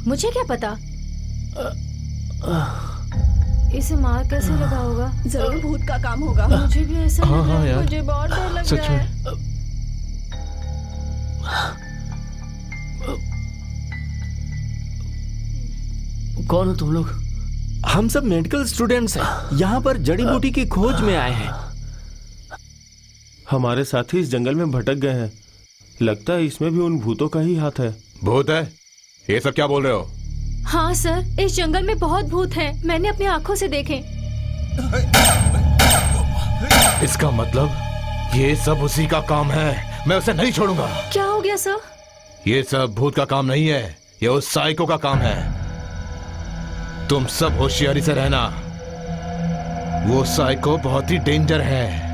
मुझे क्या पता, इसे मार कैसे लगा होगा? जरूर भूत का काम होगा। मुझे भी ऐसा लग रहा है। यार। मुझे बहुत डर लग सच रहा में। है। कौन हो तुम लोग? हम सब मेडिकल स्टूडेंट्स हैं, यहाँ पर जड़ी बूटी की खोज में आए हैं। हमारे साथी इस जंगल में भटक गए हैं, लगता है इसमें भी उन भूतों का ही हाथ है। भूत है? ये सब क्या बोल रहे हो? हाँ सर, इस जंगल में बहुत भूत हैं, मैंने अपनी आंखों से देखे। इसका मतलब ये सब उसी का काम है, मैं उसे नहीं छोड़ूंगा। क्या हो गया सर? ये सब भूत का काम नहीं है, ये उस साइको का काम है। तुम सब होशियारी से रहना, वो साइको बहुत ही डेंजर है।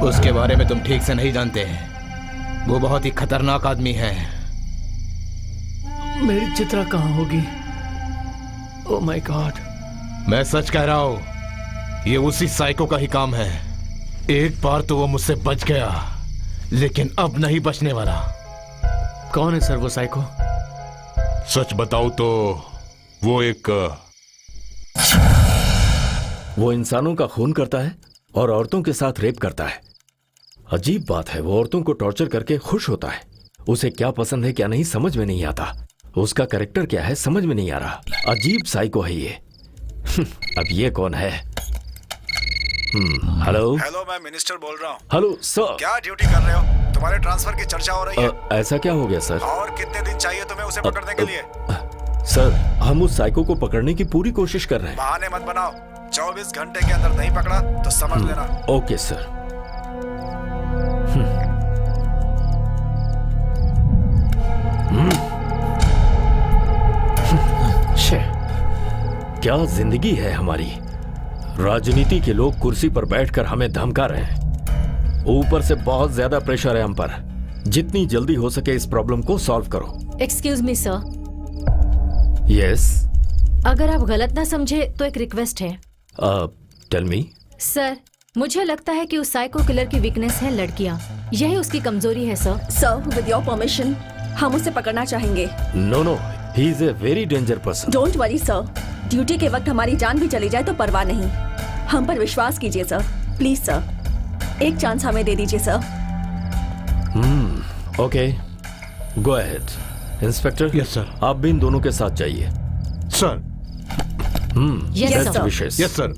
उसके बारे में तुम ठीक से नहीं जानते, वो बहुत ही खतरनाक आदमी है। मेरी चित्रा कहाँ होगी? Oh my God. मैं सच कह रहा हूं, ये उसी साइको का ही काम है। एक बार तो वो मुझसे बच गया, लेकिन अब नहीं बचने वाला। कौन है सर वो साइको? सच बताऊं तो वो एक वो इंसानों का खून करता है और औरतों के साथ रेप करता है। अजीब बात है, वो औरतों को टॉर्चर करके खुश होता है। उसे क्या पसंद है क्या नहीं समझ में नहीं आता। उसका कैरेक्टर क्या है समझ में नहीं आ रहा। अजीब साइको है ये। अब ये कौन है? हेलो। हेलो, मैं मिनिस्टर बोल रहा हूँ। Hello sir. क्या ड्यूटी कर रहे हो? तुम्हारे ट्रांसफर की चर्चा हो रही है। ऐसा क्या हो गया सर? और कितने दिन चाहिए तुम्हें उसे पकड़ने के लिए? सर हम उस साइको को पकड़ने की पूरी कोशिश कर रहे हैं। बहाने मत बनाओ। 24 घंटे के अंदर नहीं पकड़ा तो समझ लेना। Okay sir. क्या जिंदगी है हमारी। राजनीति के लोग कुर्सी पर बैठकर हमें धमका रहे हैं। ऊपर से बहुत ज्यादा प्रेशर है हम पर। जितनी जल्दी हो सके इस प्रॉब्लम को सॉल्व करो। Excuse me sir. यस। अगर आप गलत ना समझे तो एक रिक्वेस्ट है। Tell me. सर मुझे लगता है कि उस साइको किलर की वीकनेस है लड़कियां। यही उसकी कमजोरी है sir. Sir with your permission हम उसे पकड़ना चाहेंगे। No, he is a very danger person. Don't worry sir, duty के वक्त हमारी जान भी चली जाए तो परवाह नहीं। हम पर विश्वास कीजिए सर, प्लीज सर, एक चांस हमें दे दीजिए sir. Okay, go ahead. Inspector. Yes sir. आप भी इन दोनों के साथ जाइए। Sir. Yes, sir. Vishesh. Yes sir.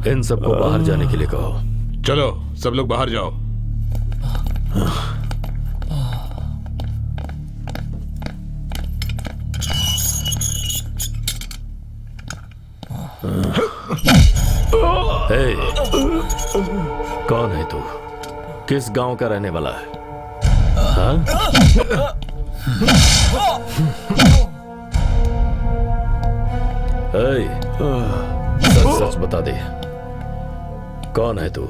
इन सबको बाहर जाने के लिए कहो। चलो सब लोग बाहर जाओ। हे, कौन है तू? किस गांव का रहने वाला है? हाँ? सच सच बता दे, कौन है तू?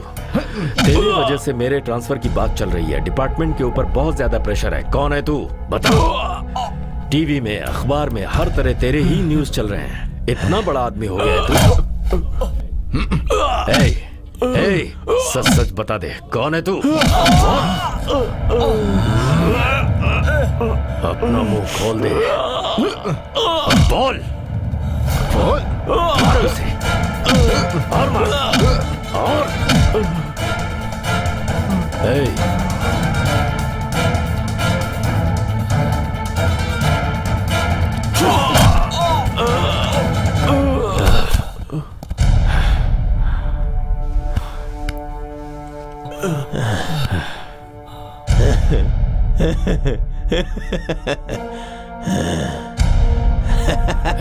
तेरी वजह से मेरे ट्रांसफर की बात चल रही है। डिपार्टमेंट के ऊपर बहुत ज्यादा प्रेशर है। कौन है तू? बता। टीवी में, अखबार में हर तरह तेरे ही न्यूज चल रहे हैं। इतना बड़ा आदमी हो गया है तू। सच सच बता दे, कौन है तू? अपना मुंह खोल दे। बोल बोल। मार उसे। और मार। और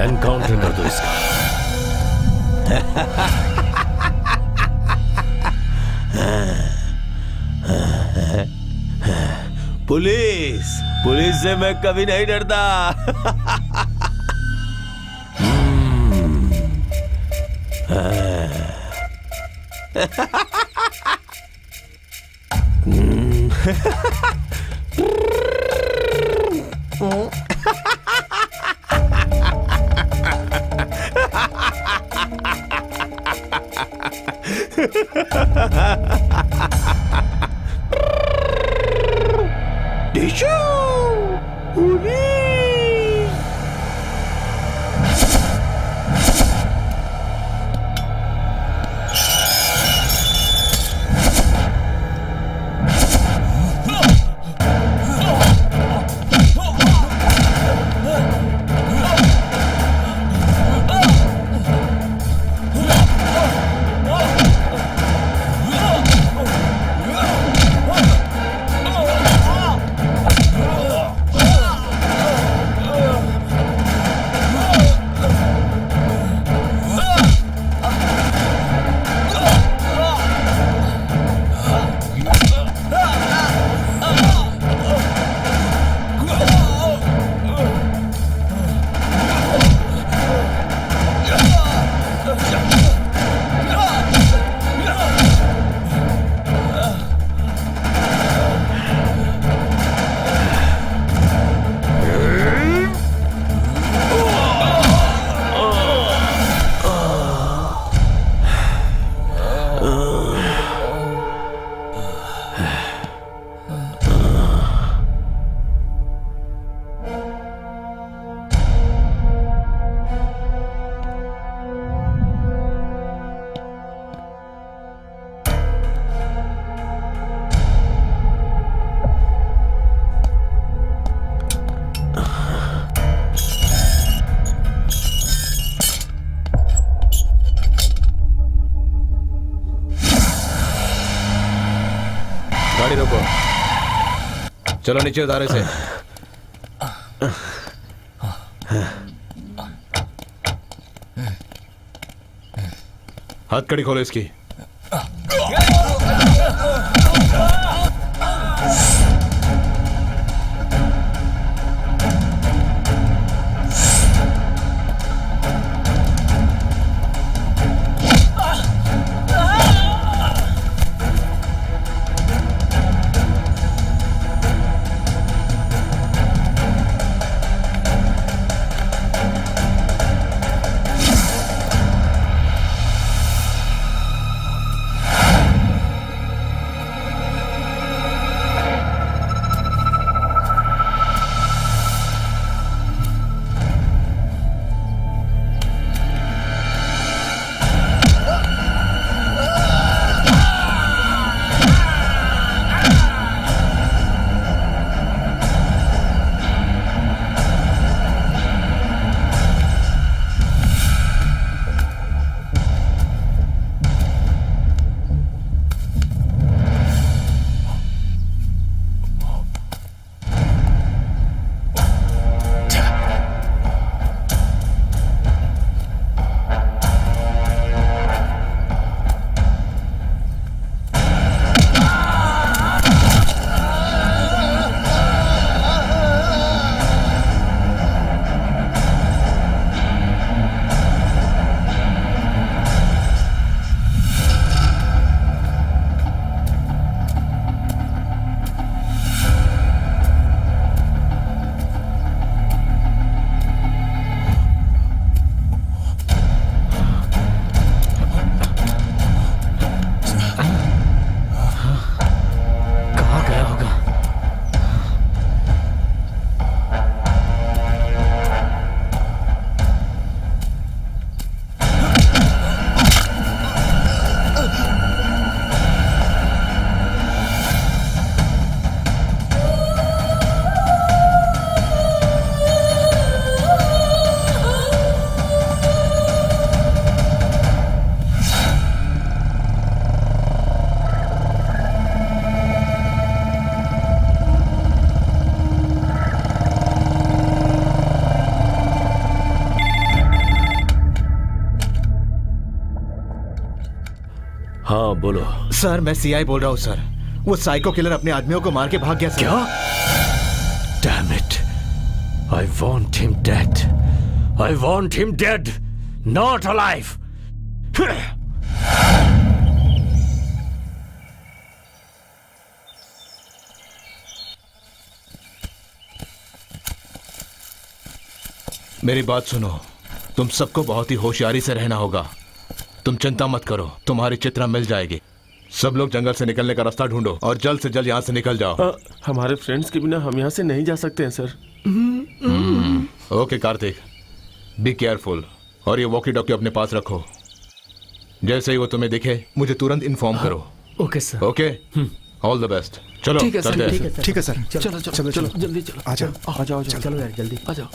एनकाउंटर कर दो इसका। पुलिस पुलिस से मैं कभी नहीं डरता। गाड़ी रोको। चलो नीचे उतारे से। हथकड़ी खोलो इसकी। हाँ बोलो। सर मैं सीआई बोल रहा हूँ सर। वो साइको किलर अपने आदमियों को मार के भाग गया सर। क्या? Damn it! I want him dead. I want him dead, not alive. मेरी बात सुनो, तुम सबको बहुत ही होशियारी से रहना होगा। तुम चिंता मत करो, तुम्हारी चित्रा मिल जाएगी। सब लोग जंगल से निकलने का रास्ता ढूंढो और जल्द से जल्द यहाँ से निकल जाओ। हमारे फ्रेंड्स के बिना हम यहाँ से नहीं जा सकते हैं sir. Okay Kartik, be careful और ये वॉकी टॉकी अपने पास रखो। जैसे ही वो तुम्हें दिखे मुझे तुरंत इन्फॉर्म करो। Okay sir. Okay, all the best. चलो ठीक है सर, चलते हैं। ठीक है सर। चलो चलो चलो जल्दी चलो। आ जाओ चलो यार जल्दी आ जाओ।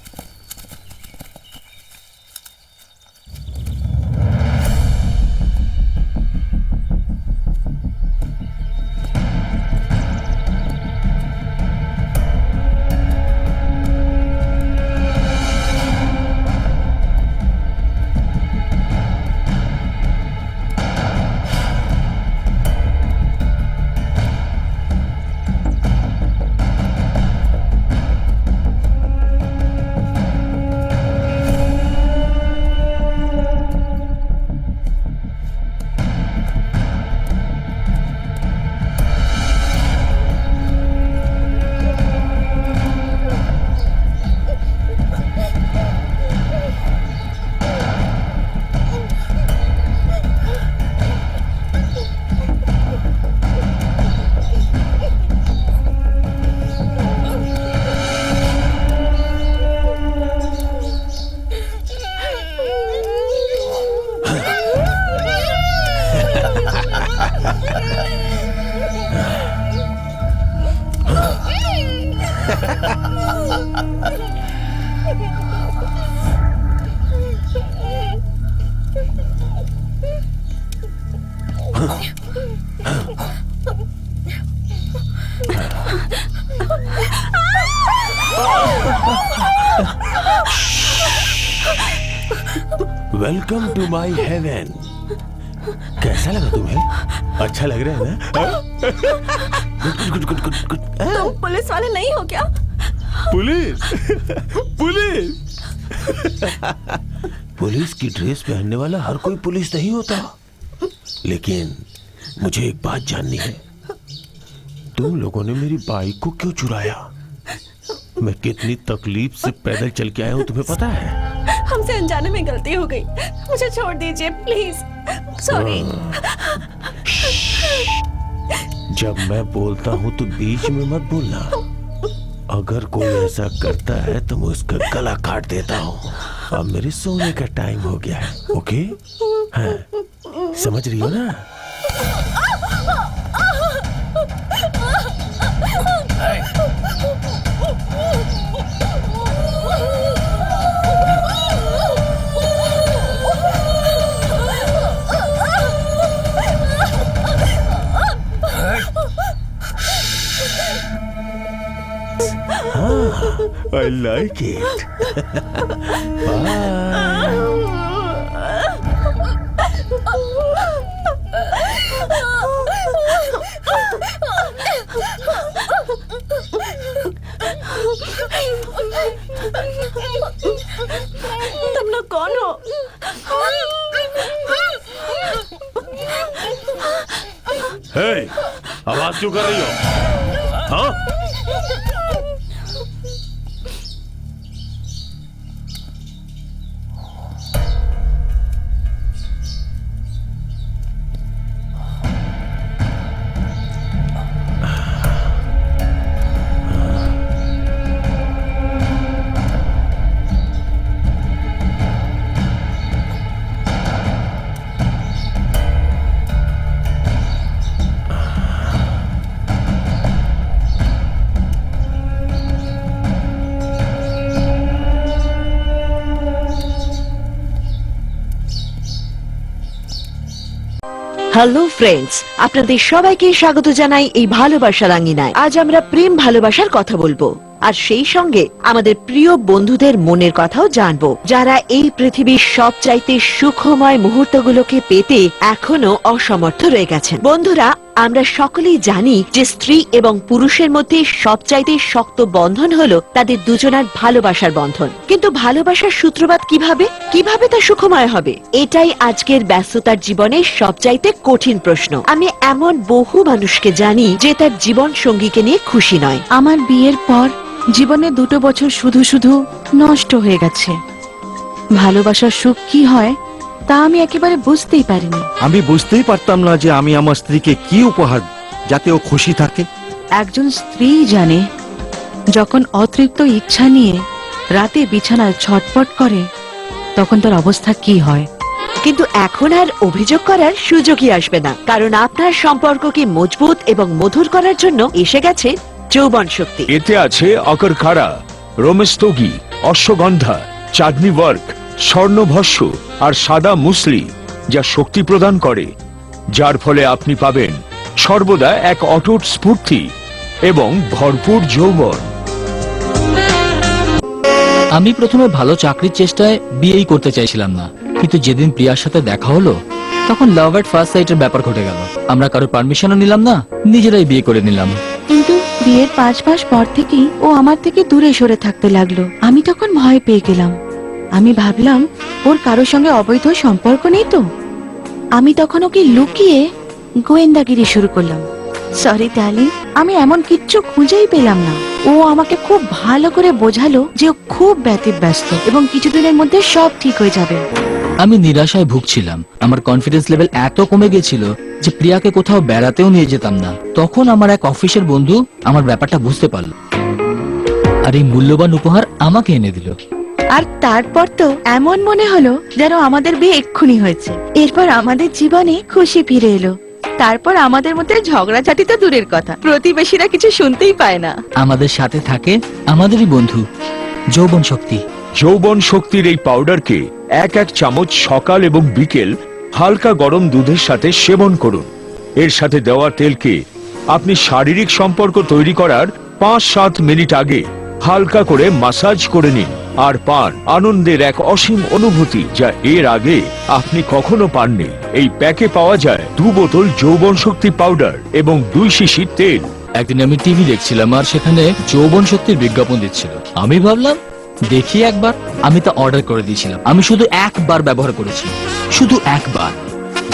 Welcome to my heaven. कैसा लगा तुम्हें? अच्छा लग रहा है ना? तुम पुलिस वाले नहीं हो क्या? पुलिस? पुलिस? पुलिस की ड्रेस पहनने वाला हर कोई पुलिस नहीं होता। लेकिन मुझे एक बात जाननी है, तुम लोगों ने मेरी बाइक को क्यों चुराया? मैं कितनी तकलीफ से पैदल चल के आया हूँ, तुम्हें पता है? हमसे अनजाने में गलती हो गई, मुझे छोड़ दीजिए प्लीज। सॉरी। जब मैं बोलता हूँ तो बीच में मत बोलना। अगर कोई ऐसा करता है तो मैं उसका गला काट देता हूँ। अब मेरे सोने का टाइम हो गया है। ओके? हाँ, समझ रही हो ना? I like it. तुम लोग कौन हो? Hey, आवाज क्यों कर रही हो? हाँ? হ্যালো ফ্রেন্ডস, আপনাদের সবাইকে স্বাগত জানাই এই ভালোবাসার আঙিনায়। আজ আমরা প্রেম ভালোবাসার কথা বলবো। আর সেই সঙ্গে আমাদের প্রিয় বন্ধুদের মনের কথাও জানবো, যারা এই পৃথিবীর সবচাইতে সুখময় মুহূর্তগুলোকে পেতে এখনো অসমর্থ রয়ে গেছেন। বন্ধুরা, আমরা সকলেই জানি যে স্ত্রী এবং পুরুষের মধ্যে সবচাইতে শক্ত বন্ধন হলো তাদের দুজনার ভালোবাসার বন্ধন। কিন্তু ভালোবাসার সূত্রপাত কিভাবে তা সুখময় হবে? এটাই আজকের ব্যস্ততার জীবনের সবচাইতে কঠিন প্রশ্ন। আমি এমন বহু মানুষকে জানি যে তার জীবন সঙ্গীকে নিয়ে খুশি নয়। আমার বিয়ের পর জীবনে 2 বছর শুধু শুধু নষ্ট হয়ে গেছে। ভালোবাসার সুখ কি হয় তা আমি একেবারে বুঝতেই পারিনি। আমি বুঝতেই পারতাম না যে আমি আমার স্ত্রীকে কি উপহার যাতে ও খুশি থাকে। একজন স্ত্রী জানে যখন অতৃপ্ত ইচ্ছা নিয়ে রাতে বিছানায় ছটফট করে তখন তার অবস্থা কি হয়। কিন্তু এখন আর অভিযোগ করার সুযোগই আসবে না, কারণ আপনার সম্পর্ককে মজবুত এবং মধুর করার জন্য এসে গেছে যৌবন শক্তি। এতে আছে অকরখাড়া, রোমেস্তগি, অশ্বগন্ধা, চাঁদনি ওয়ার্ক, স্বর্ণভস্য আর সাদা মুসলি, যা শক্তি প্রদান করে, যার ফলে আপনি পাবেন সর্বদা এক অটুট স্ফূর্তি এবং ভরপুর যৌবন। আমি প্রথমে ভালো চাকরির চেষ্টায় বিয়েই করতে চাইছিলাম না, কিন্তু যেদিন প্রিয়ার সাথে দেখা হলো তখন লাভ এট ফার্স্ট সাইটের ব্যাপার ঘটে গেল। আমরা কারো পারমিশনও নিলাম না, নিজেরাই বিয়ে করে নিলাম। কিন্তু বিয়ের 5 মাস পর থেকেই ও আমার থেকে দূরে সরে থাকতে লাগলো। আমি তখন ভয় পেয়ে গেলাম। আমি ভাবলাম ওর কারোর সঙ্গে অবৈধ সম্পর্ক নেই তো। আমি তখন ওকে লুকিয়ে গোয়েন্দাগিরি শুরু করলাম। সরি ডার্লিং, আমি এমন কিচ্ছু খুঁজেই পেলাম না। ও আমাকে খুব ভালো করে বোঝালো যে ও খুব ব্যতিব্যস্ত এবং কিছুদিনের মধ্যে সব ঠিক হয়ে যাবে। আমি নিরাশায় ভুগছিলাম। আমার কনফিডেন্স লেভেল এত কমে গেছিল যে প্রিয়াকে কোথাও বেড়াতেও নিয়ে যেতাম না। তখন আমার এক অফিসের বন্ধু আমার ব্যাপারটা বুঝতে পারল আর এই মূল্যবান উপহার আমাকে এনে দিল। আর তারপর তো এমন মনে হলো যেন আমাদের বিয়ে এক্ষুনি হয়েছে। এরপর আমাদের জীবনে খুশি ফিরে এলো। তারপর আমাদের মধ্যে ঝগড়াঝাটি তো দূরের কথা, প্রতিবেশীরা কিছু শুনতেই পায় না। আমাদের সাথে থাকে আমাদেরই বন্ধু যৌবন শক্তি। যৌবন শক্তির এই পাউডারকে এক চামচ সকাল এবং বিকেল হালকা গরম দুধের সাথে সেবন করুন। এর সাথে দেওয়া তেলকে আপনি শারীরিক সম্পর্ক তৈরি করার 5-7 মিনিট আগে হালকা করে মাসাজ করে নিন আর পান আনন্দের এক অসীম অনুভূতি, যা এর আগে আপনি কখনো পাননি। এই প্যাকে পাওয়া যায় 2 বোতল যৌবন শক্তি পাউডার এবং 2 শিশি তেল। একদিন আমি টিভি দেখছিলাম আর সেখানে যৌবন শক্তির বিজ্ঞাপন দিচ্ছিল। আমি ভাবলাম দেখি একবার। আমি তা অর্ডার করে দিয়েছিলাম। আমি শুধু একবার ব্যবহার করেছি, শুধু একবার।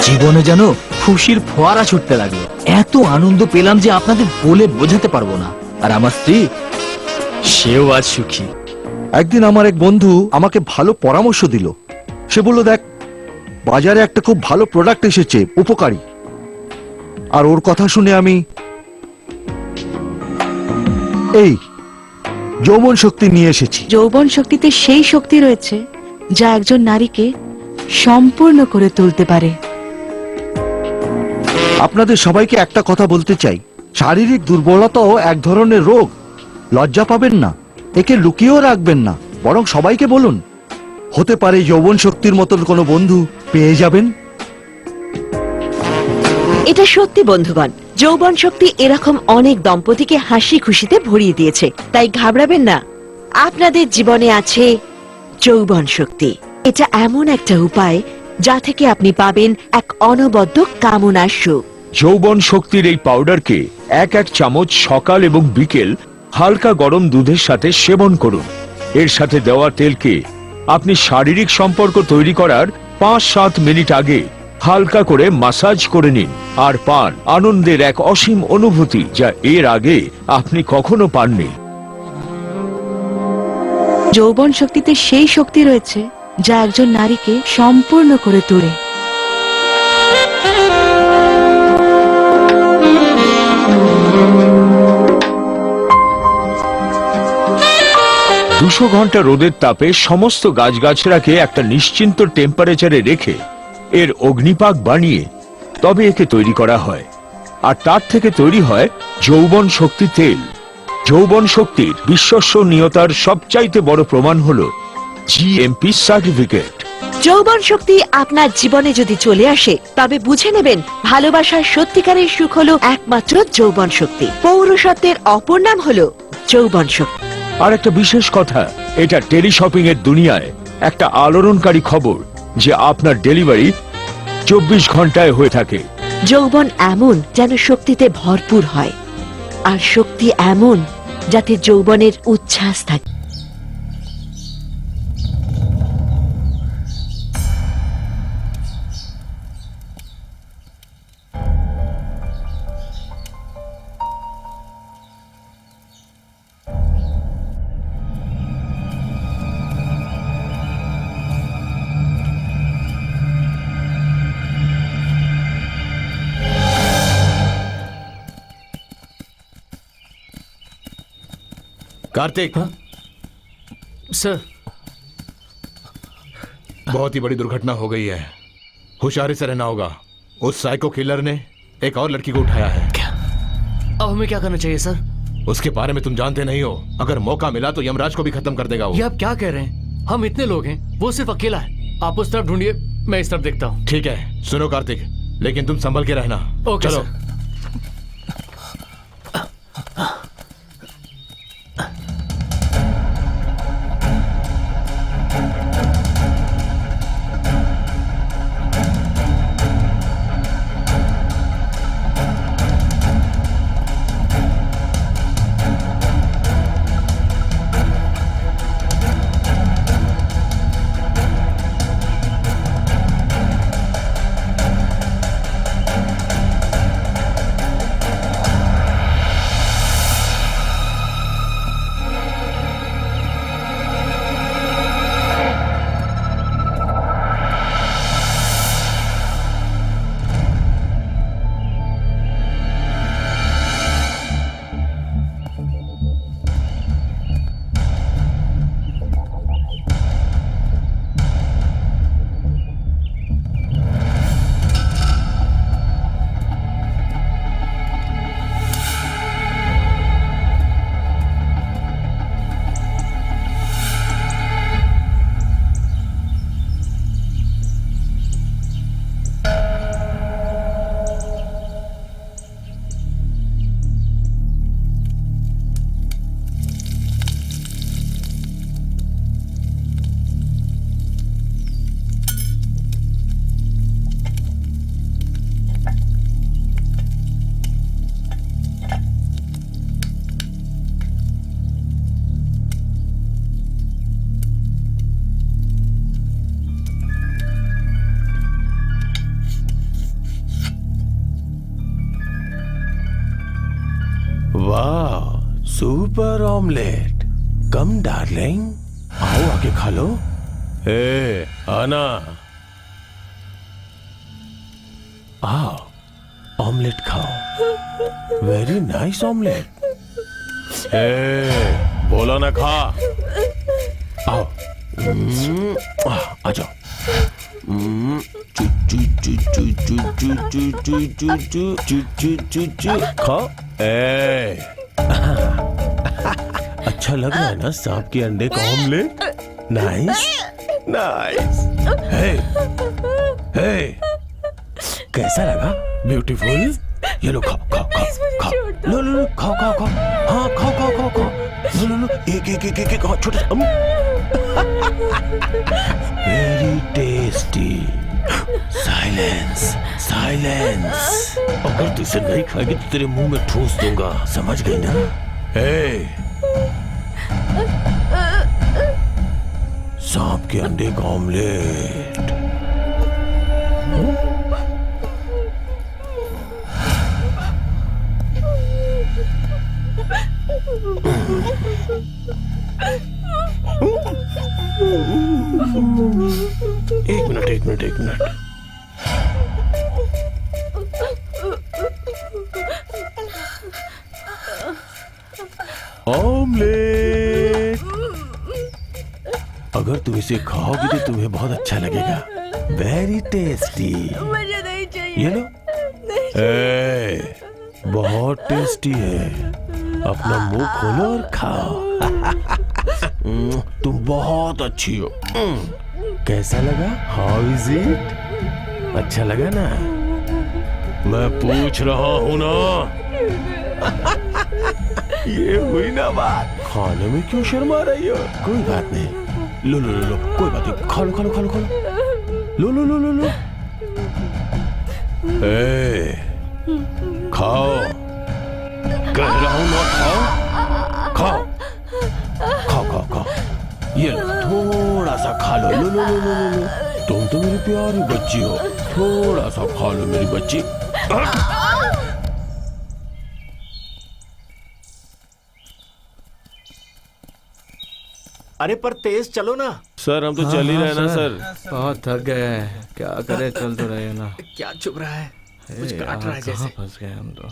জীবনে যেন খুশির ফোয়ারা ছুটতে লাগলো। এত আনন্দ পেলাম যে আপনাদের বলে বোঝাতে পারবো না। আর আমার স্ত্রী, সেও আজ সুখী। একদিন আমার এক বন্ধু আমাকে ভালো পরামর্শ দিল। সে বলল, দেখ, বাজারে একটা খুব ভালো প্রোডাক্ট এসেছে, উপকারী। আর ওর কথা শুনে আমি এই যৌবন শক্তি নিয়ে এসেছি। যৌবন শক্তিতে সেই শক্তি রয়েছে যা একজন নারীকে সম্পূর্ণ করে তুলতে পারে। আপনাদের সবাইকে একটা কথা বলতে চাই, শারীরিক দুর্বলতাও এক ধরনের রোগ। লজ্জা পাবেন না, একে লুকিয়েও রাখবেন না, বরং সবাইকে বলুন। হতে পারে যৌবন শক্তির মতন কোনো বন্ধু পেয়ে যাবেন। এটা সত্যি বন্ধুগণ, যৌবন শক্তি এরকম অনেক দম্পতিকে হাসি খুশিতে ভরিয়ে দিয়েছে। তাই ঘাবড়াবেন না, আপনাদের জীবনে আছে যৌবন শক্তি। এটা এমন একটা উপায় যা থেকে আপনি পাবেন এক অনবদ্য কামনার সুখ। যৌবন শক্তির এই পাউডারকে এক চামচ সকাল এবং বিকেল হালকা গরম দুধের সাথে সেবন করুন। এর সাথে দেওয়া তেলকে আপনি শারীরিক সম্পর্ক তৈরি করার 5-7 মিনিট আগে হালকা করে মাসাজ করে নিন আর পান আনন্দের এক অসীম অনুভূতি, যা এর আগে আপনি কখনো পাননি। যৌবন শক্তিতে সেই শক্তি রয়েছে যা একজন নারীকে সম্পূর্ণ করে তোলে। দুশো ঘন্টা রোদের তাপে সমস্ত গাছগাছড়াকে একটা নিশ্চিন্ত টেম্পারেচারে রেখে এর অগ্নিপাক বানিয়ে তবে একে তৈরি করা হয়। আর তার থেকে তৈরি হয় যৌবন শক্তি তেল। যৌবন শক্তির বিশ্বসনীয়তার সবচাইতে বড় প্রমাণ হলো জিএমপি সার্টিফিকেট। যৌবন শক্তি আপনার জীবনে যদি চলে আসে তবে বুঝে নেবেন ভালোবাসার সত্যিকারের সুখ হলো একমাত্র যৌবন শক্তি। পৌরুষত্বের অপর নাম হলো যৌবন শক্তি। আর একটা বিশেষ কথা, এটা টেলিশপিং এর দুনিয়ায় একটা আলোড়নকারী খবর যে আপনার ডেলিভারি 24 ঘন্টায় হয়ে থাকে। যৌবন এমন যেন শক্তিতে ভরপুর হয়, আর শক্তি এমন যাতে যৌবনের উচ্ছ্বাস থাকে। कार्तिक, सर बहुत ही बड़ी दुर्घटना हो गई है। होशियारी से रहना होगा। उस साइको किलर ने एक और लड़की को उठाया है। अब हमें क्या करना चाहिए सर? उसके बारे में तुम जानते नहीं हो। अगर मौका मिला तो यमराज को भी खत्म कर देगा वो। ये आप क्या कह रहे हैं? हम इतने लोग हैं, वो सिर्फ अकेला है। आप उस तरफ ढूंढिए, मैं इस तरफ देखता हूँ। ठीक है, सुनो कार्तिक, लेकिन तुम संभल के रहना। ओके चलो। सर। वाह, सुपर ऑमलेट। कम डार्लिंग, आओ आके खा लो। ए आना, आओ ऑमलेट खाओ। Very nice omelette. ए बोला ना खा। आओ, आ जाओ। खाओ। ए अच्छा लग रहा है ना सांप के अंडे का omelette? Nice nice. Hey hey, कैसा लगा? ब्यूटीफुल। ये लो, खाओ खाओ खाओ खाओ। लो लो लो, खाओ खाओ खाओ। हाँ खाओ खाओ खाओ खाओ। लो लो लो, एक एक एक एक खाओ, छोटा सा। Very tasty. Silence silence. अगर तू इसे नहीं खाएगी तो तेरे मुंह में ठूस दूंगा, समझ गई ना? हे, सांप के अंडे का ऑमलेट। एक मिनट एक मिनट एक मिनट। ऑमलेट। अगर तुम इसे खाओगी तो तुम्हें बहुत अच्छा लगेगा। Very tasty. मुझे नहीं चाहिए। ये लो। ए, बहुत टेस्टी है। अपना मुंह खोलो और खाओ। तुम बहुत अच्छी हो। कैसा लगा? How is it? अच्छा लगा ना? मैं पूछ रहा हूं ना। ये हुई ना बात। खाने में क्यों शर्मा रही हो? कोई बात नहीं, लो लो लो लो, कोई बात नहीं, खा लो खा लो खा लो खा लो, लो लो लो लो लो। ए, खाओ, कह रहा हूं ना, खाओ खाओ खाओ खाओ खाओ, ये लो, थोड़ा सा खा लो, लो लो लो लो लो लो। तुम तो मेरी प्यारी बच्ची हो, थोड़ा सा खा लो मेरी बच्ची। अरे पर तेज चलो ना। सर हम तो चल ही रहे ना सर। बहुत थक गए हैं, क्या करे, चल तो रहे ना। क्या चुभ रहा है? कुछ काट रहा है जैसे। फंस गए हम तो।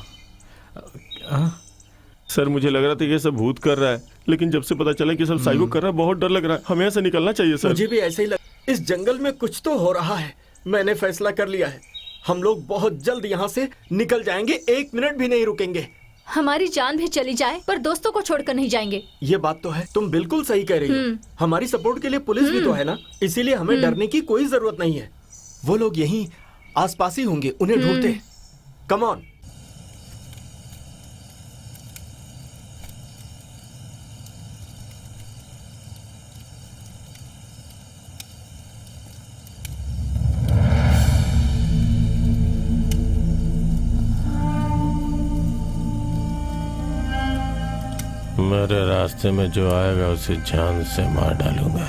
सर मुझे लग रहा था कि ये सब भूत कर रहा है, लेकिन जब से पता चला कि सब साइको कर रहा है, बहुत डर लग रहा है। हमें ऐसे निकलना चाहिए सर। मुझे भी ऐसे ही लग। इस जंगल में कुछ तो हो रहा है। मैंने फैसला कर लिया है, हम लोग बहुत जल्द यहाँ से निकल जाएंगे, 1 मिनट भी नहीं रुकेंगे। हमारी जान भी चली जाए पर दोस्तों को छोड़कर नहीं जाएंगे। ये बात तो है, तुम बिल्कुल सही कह रही हो। हमारी सपोर्ट के लिए पुलिस भी तो है ना, इसीलिए हमें डरने की कोई जरूरत नहीं है। वो लोग यहीं आसपास ही होंगे, उन्हें ढूंढते। Come on. मेरे रास्ते में जो आएगा उसे जान से मार डालूंगा।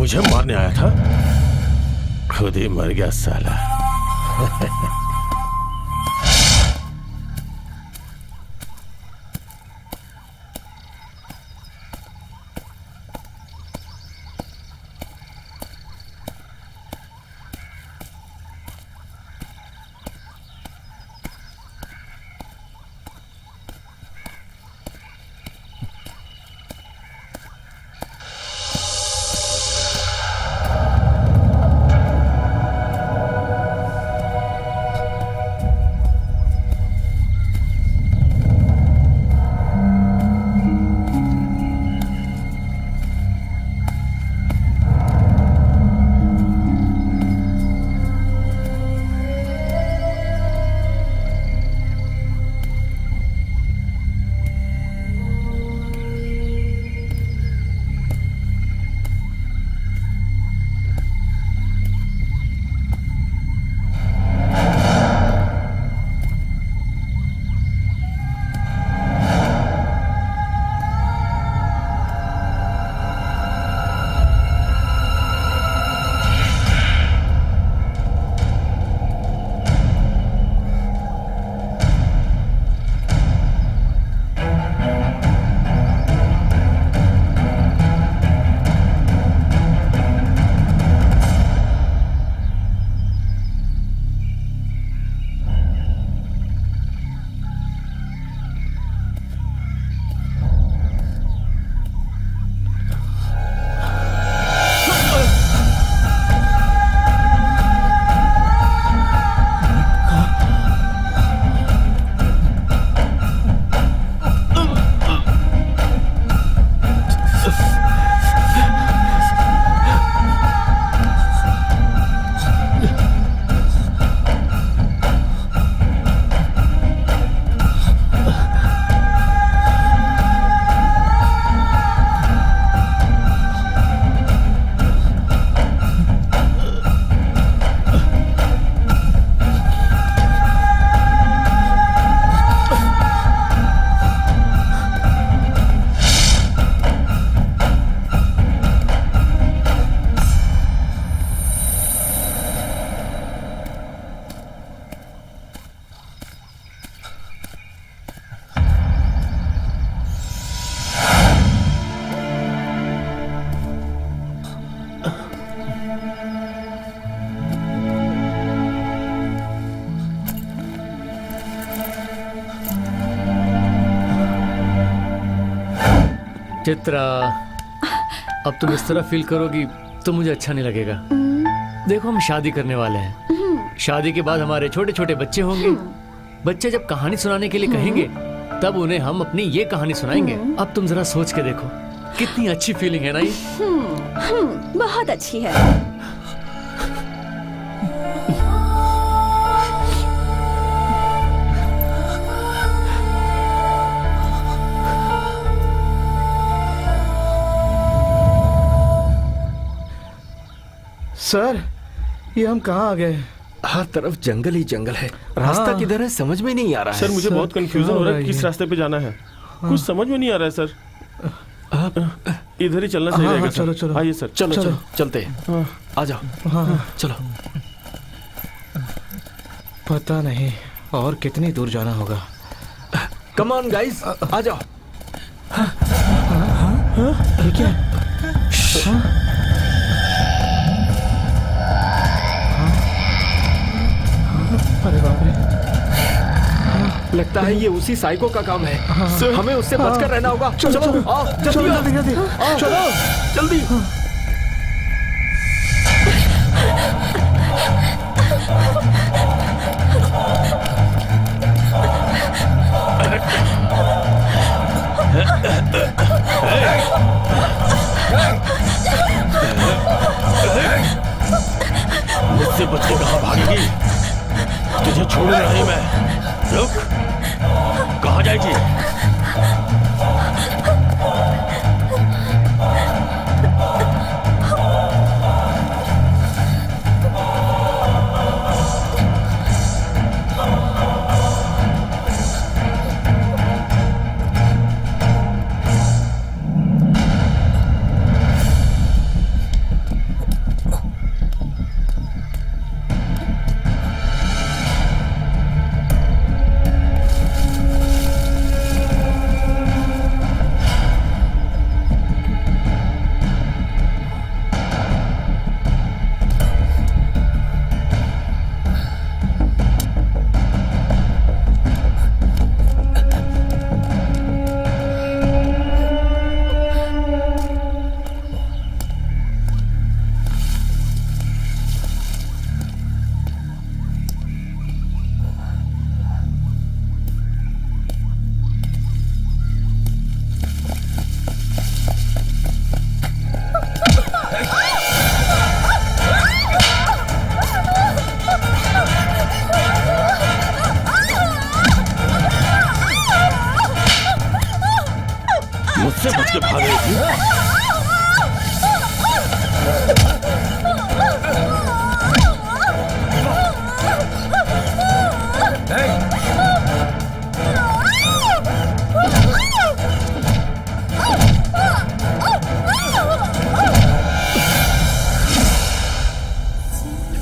मुझे मारने आया था, खुद ही मर गया साला। चित्रा, अब तुम इस तरह फील करोगी तो मुझे अच्छा नहीं लगेगा। देखो, हम शादी करने वाले हैं। शादी के बाद हमारे छोटे छोटे बच्चे होंगे। बच्चे जब कहानी सुनाने के लिए कहेंगे तब उन्हें हम अपनी ये कहानी सुनाएंगे। अब तुम जरा सोच के देखो, कितनी अच्छी फीलिंग है ना ये? बहुत अच्छी है। सर, ये हम कहाँ आ गए? हर तरफ जंगल ही जंगल है। रास्ता किधर है समझ में नहीं आ रहा है। सर मुझे बहुत कंफ्यूजन हो रहा है किस रास्ते पे जाना है। कुछ समझ में नहीं आ रहा है सर। इधर ही चलना सही रहेगा। चलो चलो, आइए सर, चलो चलो चलते हैं। आ जाओ, चलो। पता नहीं और कितनी दूर जाना होगा। कम ऑन गाइस, आ जाओ। ये क्या? अरे बाप रे, लगता है ये उसी साइको का काम है। हमें उससे बचकर रहना होगा। चलो चलो, आओ, जल्दी आओ। जल्दी चलो जल्दी। मुझसे बच के कहाँ भागेगी? तुझे छोड़ूंगा नहीं मैं। रुक, कहाँ जाएगी? मुझसे बच के भागेगी।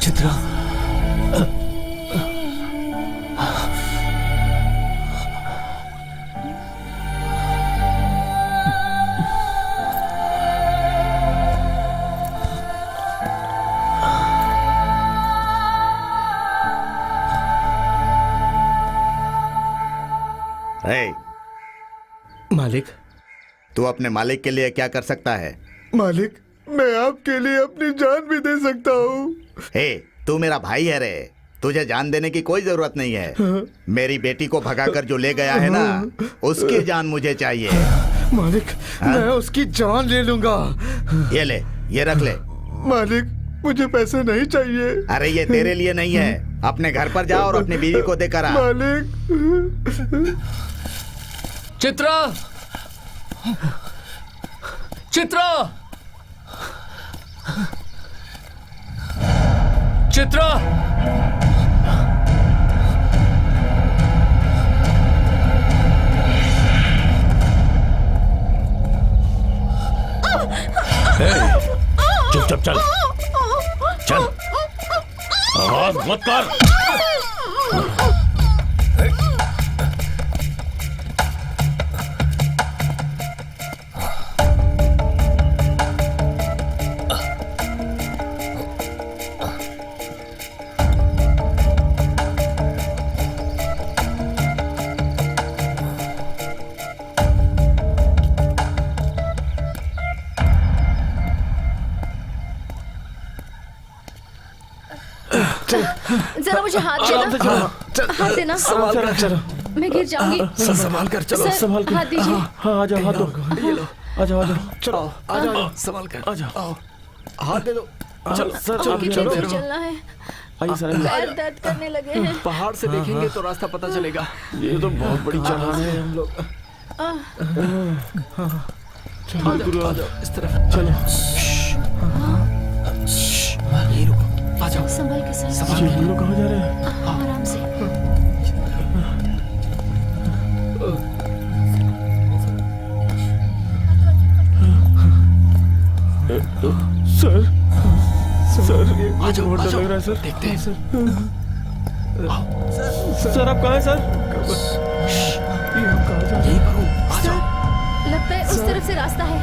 चित्रा, हे, मालिक, तू अपने मालिक के लिए क्या कर सकता है? मालिक, मैं आपके लिए अपनी जान भी दे सकता हूँ। हे, तू मेरा भाई है रे, तुझे जान देने की कोई जरूरत नहीं है। मेरी बेटी को भगाकर जो ले गया है ना, उसकी जान मुझे चाहिए। मालिक, मैं उसकी जान ले लूंगा। ये ले, ये रख ले। मालिक, मुझे पैसे नहीं चाहिए। अरे ये तेरे लिए नहीं है, अपने घर पर जा और अपनी बीवी को देकर आ। मालिक, चित्रा, चित्रा, चित्रा, चुपचाप चल, चल, आवाज मत कर। जरा मुझे हाथ देना। हाथ देना। संभाल कर चलो। मैं गिर जाऊंगी। संभाल कर चलो। सर, संभाल कर। हाथ दीजिए। हाँ, आ जाओ, हाथ दो। ये लो, आ जाओ, आ जाओ। चलो, आ जाओ, संभाल कर। आ जाओ, हाथ दे दो। चलो सर, चलो, कितनी चलो। दूर चलना है? आइए सर, पैर दर्द करने लगे हैं। पहाड़ से देखेंगे तो रास्ता पता चलेगा। ये तो बहुत बड़ी चढ़ान है। हम लोग चलो, आ जाओ, इस तरफ चलो। ये रुको, आ जाओ। संभल के सर। संभाल के। हम लोग कहाँ जा रहे हैं? आराम से। सर, सर, आ जाओ, बहुत आ डर जाओ। लग रहा है सर। देखते हैं। सर, आप कहाँ हैं सर? ये हम कहाँ जा रहे हैं? यहीं पर हूँ, आ जाओ। लगता है उस तरफ से रास्ता है।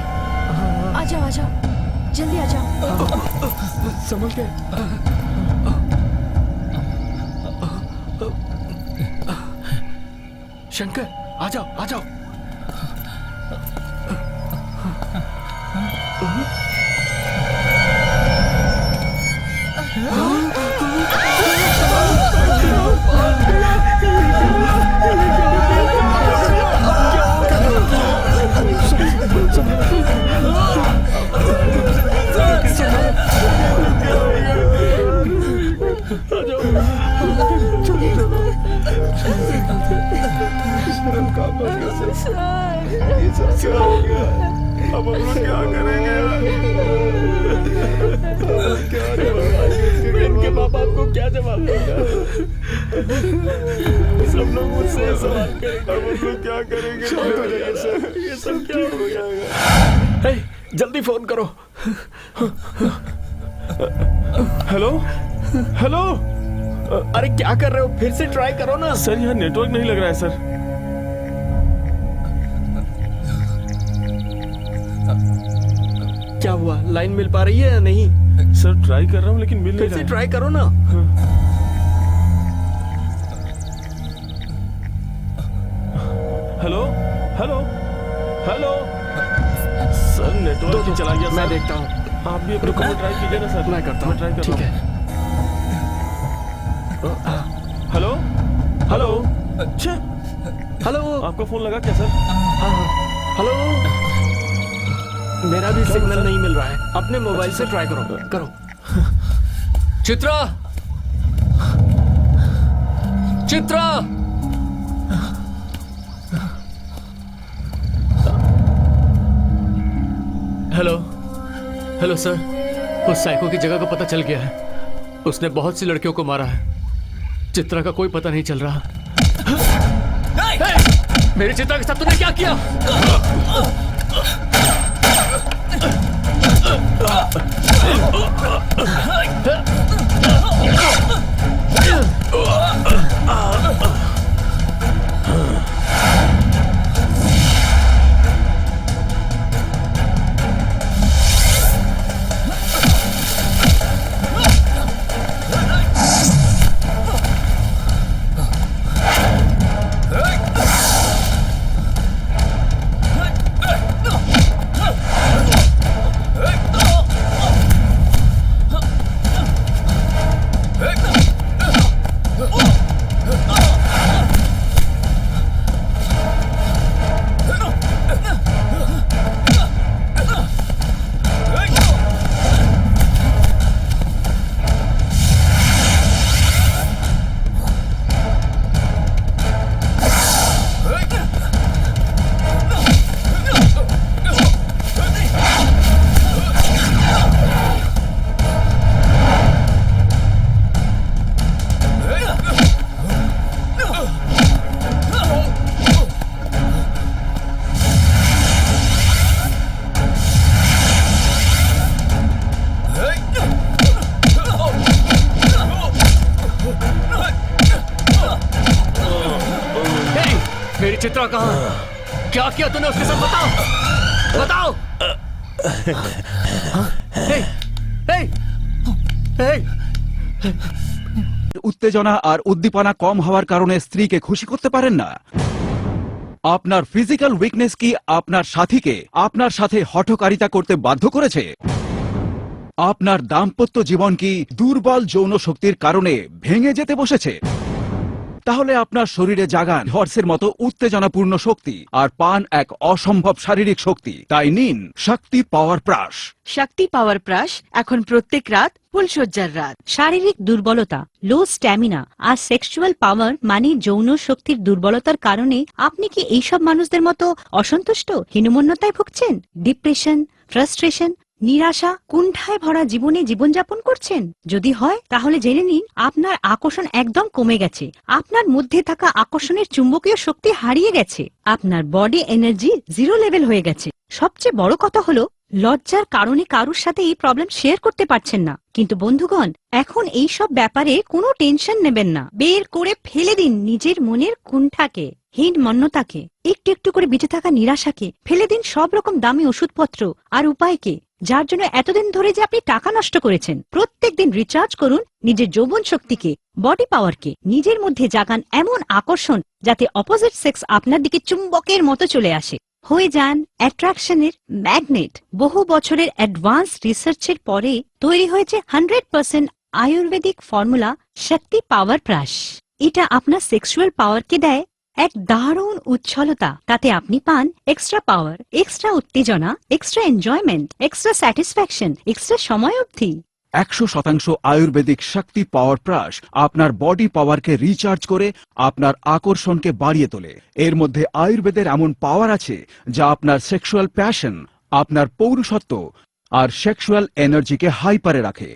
आ जाओ, आ जाओ, जल्दी आ जाओ। संभल के। शंकर, आ जाओ, आ जाओ। अब हम लोग क्या करेंगे? इनके माँ बाप को क्या जवाब देगा? सब लोग मुझसे सवाल करेंगे। अब हम लोग क्या करेंगे? शांत हो जाइए सर, ये सब क्या हो जाएगा? हे, जल्दी फोन करो। Hello, hello. अरे क्या कर रहे हो? फिर से ट्राई करो ना। सर, यहाँ नेटवर्क नहीं लग रहा है सर। क्या हुआ? लाइन मिल पा रही है या नहीं? सर, ट्राई कर रहा हूँ लेकिन मिल नहीं रहा है। ट्राई करो ना। Hello, hello, hello. Sir, network ही चला गया। मैं देखता हूँ। आप भी अपने को ट्राई कीजिए ना सर। मैं करता हूँ। ट्राई करता हूँ। ठीक है। Hello, hello. अच्छा, हेलो। आपका फोन लगा क्या सर? हाँ, हेलो। मेरा भी सिग्नल नहीं मिल रहा है। अपने मोबाइल से ट्राई करो। Chitra, Chitra. Hello hello sir, उस साइको की जगह का पता चल गया है। उसने बहुत सी लड़कियों को मारा है। चित्रा का कोई पता नहीं चल रहा। मेरी चित्रा के साथ तूने क्या किया? मेरी चित्रा कहाँ? क्या किया तूने उसके साथ? बताओ बताओ। উত্তেজনা আর উদ্দীপনা কম হওয়ার কারণে স্ত্রীকে খুশি করতে পারেন না? আপনার ফিজিক্যাল উইকনেস কি আপনার সাথীকে আপনার সাথে হঠকারিতা করতে বাধ্য করেছে? আপনার দাম্পত্য জীবন কি দুর্বল যৌন শক্তির কারণে ভেঙে যেতে বসেছে? তাহলে আপনার শরীরে জাগান হর্সের মতো উত্তেজনাপূর্ণ শক্তি আর পান এক অসম্ভব শারীরিক শক্তি। তাই নিন শক্তি পাওয়ার প্রাশ। শক্তি পাওয়ার প্রাশ এখন প্রত্যেক রাত ফুলশয্যার রাত। শারীরিক দুর্বলতা, লো স্ট্যামিনা আর সেক্সুয়াল পাওয়ার মানে যৌন শক্তির দুর্বলতার কারণে আপনি কি এইসব মানুষদের মতো অসন্তুষ্ট, হীনমন্যতায় ভুগছেন, ডিপ্রেশন, ফ্রাস্ট্রেশন, নিরাশা, কুণ্ঠায় ভরা জীবনে জীবনযাপন করছেন? যদি হয় তাহলে জেনে নিন আপনার আকর্ষণ একদম কমে গেছে। আপনার মধ্যে থাকা আকর্ষণের চুম্বকীয় শক্তি হারিয়ে গেছে। আপনার বডি এনার্জি জিরো লেভেল হয়ে গেছে। সবচেয়ে বড় কথা হলো লজ্জার কারণে কারুর সাথে এই প্রবলেম শেয়ার করতে পারছেন না। কিন্তু বন্ধুগণ, এখন এই সব ব্যাপারে কোনো টেনশন নেবেন না। বের করে ফেলে দিন নিজের মনের কুণ্ঠাকে, হীনমন্যতাকে, একটু একটু করে বেঁচে থাকা নিরাশাকে। ফেলে দিন সব রকম দামি ওষুধপত্র আর উপায়কে, যার জন্য এতদিন ধরে যে আপনি টাকা নষ্ট করেছেন। প্রত্যেক দিন রিচার্জ করুন নিজের যৌবন শক্তিকে, বডি পাওয়ারকে। নিজের মধ্যে জাগান এমন আকর্ষণ যাতে অপোজিট সেক্স আপনার দিকে চুম্বকের মতো চলে আসে। হয়ে যান অ্যাট্রাকশনের ম্যাগনেট। বহু বছরের অ্যাডভান্স রিসার্চের পরে তৈরি হয়েছে 100% আয়ুর্বেদিক ফর্মুলা শক্তি পাওয়ার প্রাশ। এটা আপনার সেক্সুয়াল পাওয়ারকে দেয় এক দারুণ উচ্ছলতা। তাতে আপনি পান এক্সট্রা পাওয়ার, এক্সট্রা উত্তেজনা, extra enjoyment, extra satisfaction, extra সময় অবধি। 100% আয়ুর্বেদিক শক্তি পাওয়ার প্রাশ আপনার বডি পাওয়ারকে রিচার্জ করে আপনার আকর্ষণকে বাড়িয়ে তোলে। এর মধ্যে আয়ুর্বেদের এমন পাওয়ার আছে যা আপনার সেক্সুয়াল প্যাশন, আপনার পৌরুষত্ব আর সেক্সুয়াল এনার্জিকে হাইপারে রাখে।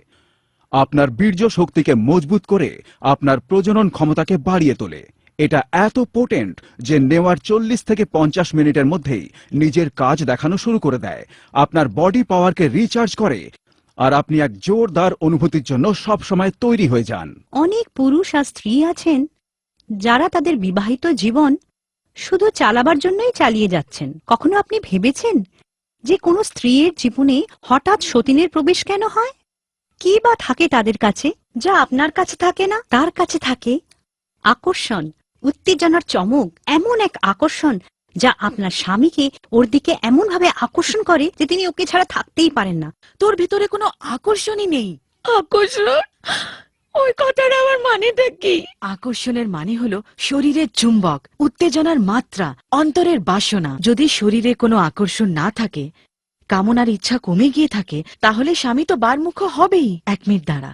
আপনার বীর্য শক্তিকে মজবুত করে আপনার প্রজনন ক্ষমতাকে বাড়িয়ে তোলে। এটা এত পোটেন্ট যে নেওয়ার 40 থেকে 50 মিনিটের মধ্যেই নিজের কাজ দেখানো শুরু করে দেয়। আপনার বডি পাওয়ারকে রিচার্জ করে আর আপনি এক জোরদার অনুভূতির জন্য সব সময় তৈরি হয়ে যান। অনেক পুরুষ আর স্ত্রী আছেন যারা তাদের বিবাহিত জীবন শুধু চালাবার জন্যই চালিয়ে যাচ্ছেন। কখনো আপনি ভেবেছেন যে কোনো স্ত্রীর জীবনে হঠাৎ সতীনের প্রবেশ কেন হয়? কি বা থাকে তাদের কাছে যা আপনার কাছে থাকে না? তার কাছে থাকে আকর্ষণ, উত্তেজনার চমক, এমন এক আকর্ষণ যা আপনার স্বামীকে ওর দিকে এমন ভাবে আকর্ষণ করে যে তিনি ওকে ছাড়া থাকতেই পারেন না। তোর ভিতরে কোনো আকর্ষণই নেই। আকর্ষণ? ওই কথাটা আমার মানেটা কি? আকর্ষণের মানে হলো শরীরের চুম্বক, উত্তেজনার মাত্রা, অন্তরের বাসনা। যদি শরীরে কোনো আকর্ষণ না থাকে, কামনার ইচ্ছা কমে গিয়ে থাকে, তাহলে স্বামী তো বারমুখ হবেই। 1 মিনিট দ্বারা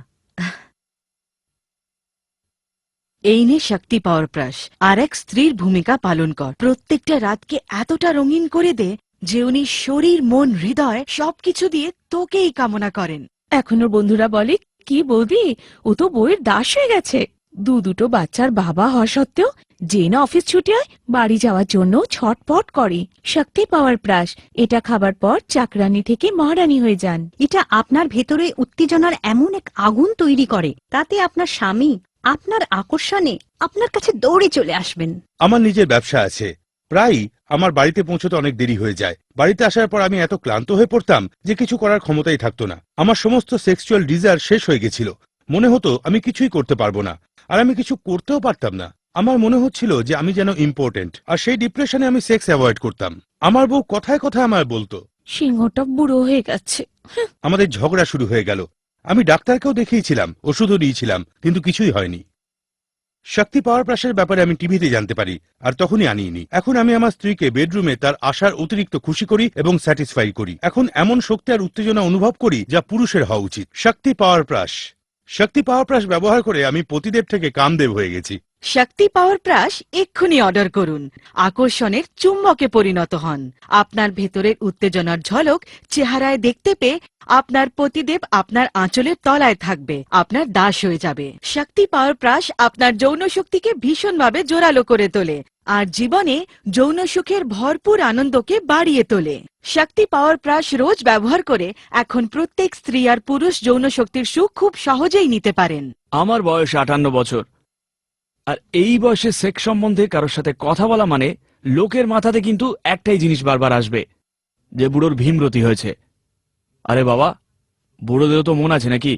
এই নে শক্তি পাওয়ার প্রাশ আর এক স্ত্রীর ভূমিকা পালন কর। প্রত্যেকটা রাতকে এতটা রঙিন করে দে যে উনি শরীর মন হৃদয় সবকিছু দিয়ে তোকেই কামনা করেন। এখনো বন্ধুরা বলে কি বৌদি ও তো বউয়ের দাস হয়ে গেছে। দুটো বাচ্চার বাবা হওয়া সত্ত্বেও যে না অফিস ছুটি হয় বাড়ি যাওয়ার জন্য ছটপট করে। শক্তি পাওয়ার প্রাশ, এটা খাবার পর চাকরানি থেকে মহারানী হয়ে যান। এটা আপনার ভেতরে উত্তেজনার এমন এক আগুন তৈরি করে, তাতে আপনার স্বামী আপনার আকর্ষণে আপনার কাছে দৌড়ে চলে আসবেন। আমার নিজের ব্যবসা আছে, প্রায়ই আমার বাড়িতে পৌঁছতে অনেক দেরি হয়ে যায়। বাড়িতে আসার পর আমি এত ক্লান্ত হয়ে পড়তাম যে কিছু করার ক্ষমতাই থাকতো না। আমার সমস্ত সেক্সুয়াল ডিজায়ার শেষ হয়ে গেছিল। মনে হতো আমি কিছুই করতে পারবো না, আর আমি কিছু করতেও পারতাম না। আমার মনে হচ্ছিল যে আমি যেন ইম্পর্টেন্ট, আর সেই ডিপ্রেশনে আমি সেক্স অ্যাভয়েড করতাম। আমার বউ কথায় কথায় আমায় বলতো সিংহটা বুড়ো হয়ে গেছে। আমাদের ঝগড়া শুরু হয়ে গেল। আমি ডাক্তারকেও দেখিয়েছিলাম, ওষুধও নিয়েছিলাম, কিন্তু কিছুই হয়নি। শক্তি পাওয়ার প্রাশের ব্যাপারে আমি টিভিতে জানতে পারি, আর তখনই আনিয়ে নিই। এখন আমি আমার স্ত্রীকে বেডরুমে তার আশার অতিরিক্ত খুশি করি এবং স্যাটিসফাই করি। এখন এমন শক্তি আর উত্তেজনা অনুভব করি যা পুরুষের হওয়া উচিত। শক্তি পাওয়ার প্রাশ, শক্তি পাওয়ার প্রাশ ব্যবহার করে আমি পতিদেব থেকে কামদেব হয়ে গেছি। শক্তি পাওয়ার প্রাশ এক্ষুনি অর্ডার করুন। আকর্ষণের চুম্বকে পরিণত হন। আপনার ভেতরের উত্তেজনার ঝলক চেহারায় দেখতে পেয়ে আপনার পতিদেব আপনার আঁচলের তলায় থাকবে, আপনার দাস হয়ে যাবে। শক্তি পাওয়ার প্রাশ আপনার যৌন শক্তিকে ভীষণভাবে জোরালো করে তোলে আর জীবনে যৌন সুখের ভরপুর আনন্দকে বাড়িয়ে তোলে। শক্তি পাওয়ার প্রাশ রোজ ব্যবহার করে এখন প্রত্যেক স্ত্রী আর পুরুষ যৌন শক্তির সুখ খুব সহজেই নিতে পারেন। আমার বয়স 58 বছর, আর এই বয়সে সেক্স সম্বন্ধে কারোর সাথে কথা বলা মানে লোকের মাথাতে কিন্তু একটাই জিনিস বারবার আসবে, যে বুড়োর ভীমরতি হয়েছে। আরে বাবা, বুড়োদেরও তো মন আছে নাকি?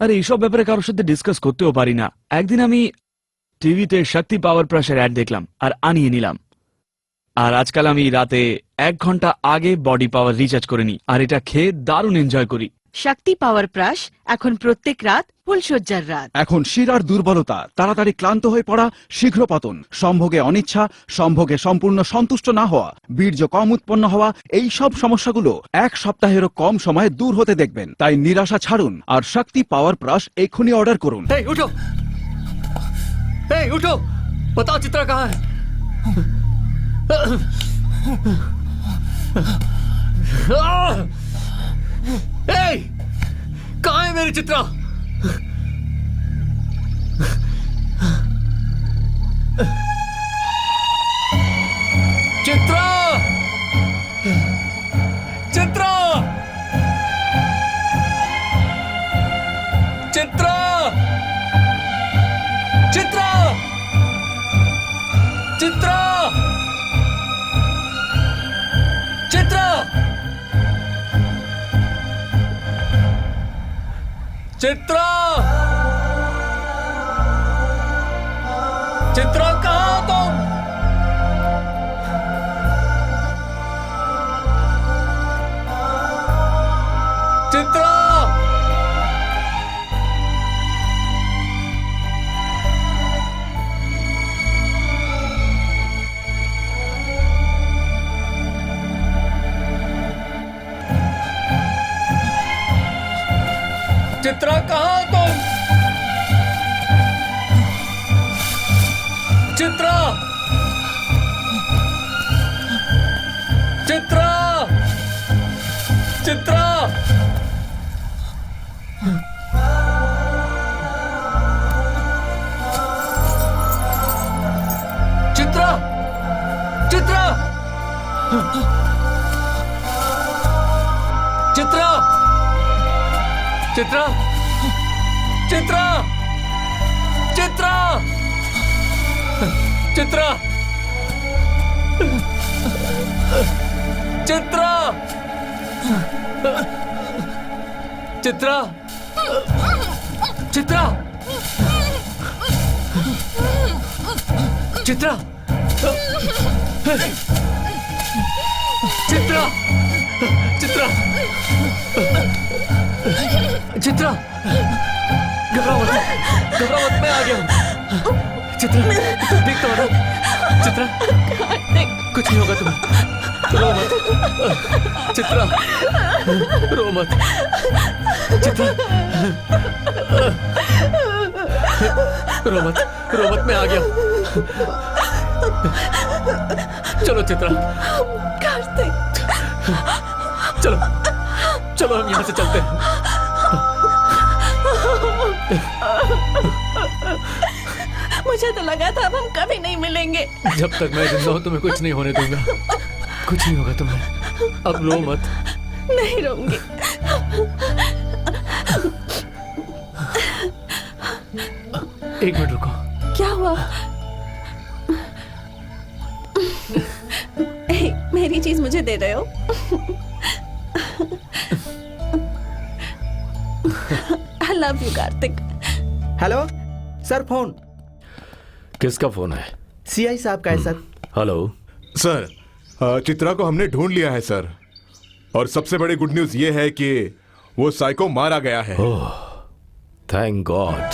আরে এইসব ব্যাপারে কারোর সাথে ডিসকাস করতেও পারি না। একদিন আমি টিভিতে শক্তি পাওয়ার প্রাশের অ্যাড দেখলাম আর আনিয়ে নিলাম। আর আজকাল আমি রাতে 1 ঘন্টা আগে বডি পাওয়ার রিচার্জ করে নিই, আর এটা খেয়ে দারুণ এনজয় করি। শক্তি পাওয়ার প্রাশ এখন প্রত্যেক রাত ফুলশয্যার রাত। এখন শিরার দুর্বলতা, তাড়াতাড়ি ক্লান্ত হয়ে পড়া, শীঘ্র পতন, সম্ভোগে অনিচ্ছা, সম্ভোগে সম্পূর্ণ সন্তুষ্ট না হওয়া, বীর্য কম উৎপন্ন হওয়া, এই সব সমস্যাগুলো 1 সপ্তাহেরও কম সময়ে দূর হতে দেখবেন। তাই নিরাশা ছাড়ুন আর শক্তি পাওয়ার প্রাশ এক্ষুনি অর্ডার করুন। उठो, उठो, बताओ चित्रा कहाँ है? कहाँ है मेरी चित्रा? चित्रा, चित्रा, चित्रा, चित्रा, चित्रा, चित्रा, चित्रा, चित्रा कहाँ हो तुम? चित्रा, चित्रा कहाँ हो तुम? चित्रा, चित्रा, चित्रा, चित्रा, चित्रा, चित्रा, चित्रा, चित्रा, चित्रा, चित्रा, चित्रा, चित्रा, चित्रा, चित्रा, चित्रा, चित्रा, चित्रा, घबराओ मत, मैं आ गया हूँ। चित्रा, तुम देख तो ना? चित्रा, कुछ नहीं होगा तुम्हें, रो मत। चित्रा, रो मत। चित्रा, रो मत, मैं आ गया हूँ। चलो चित्रा, कार्तिक, चलो चलो हम यहाँ से चलते हैं। मुझे तो लगा था अब हम कभी नहीं मिलेंगे। जब तक मैं जिंदा हूँ तुम्हें कुछ नहीं होने दूंगा। कुछ नहीं होगा तुम्हें, अब रो मत। नहीं रोऊंगी। एक मिनट रुको। क्या हुआ? मेरी चीज मुझे दे रहे हो? I love you Kartik. Hello sir, phone किसका फोन है? सीआई साहब का है सर। हेलो सर, चित्रा को हमने ढूंढ लिया है सर, और सबसे बड़ी गुड न्यूज ये है कि वो साइको मारा गया है। ओह, थैंक गॉड।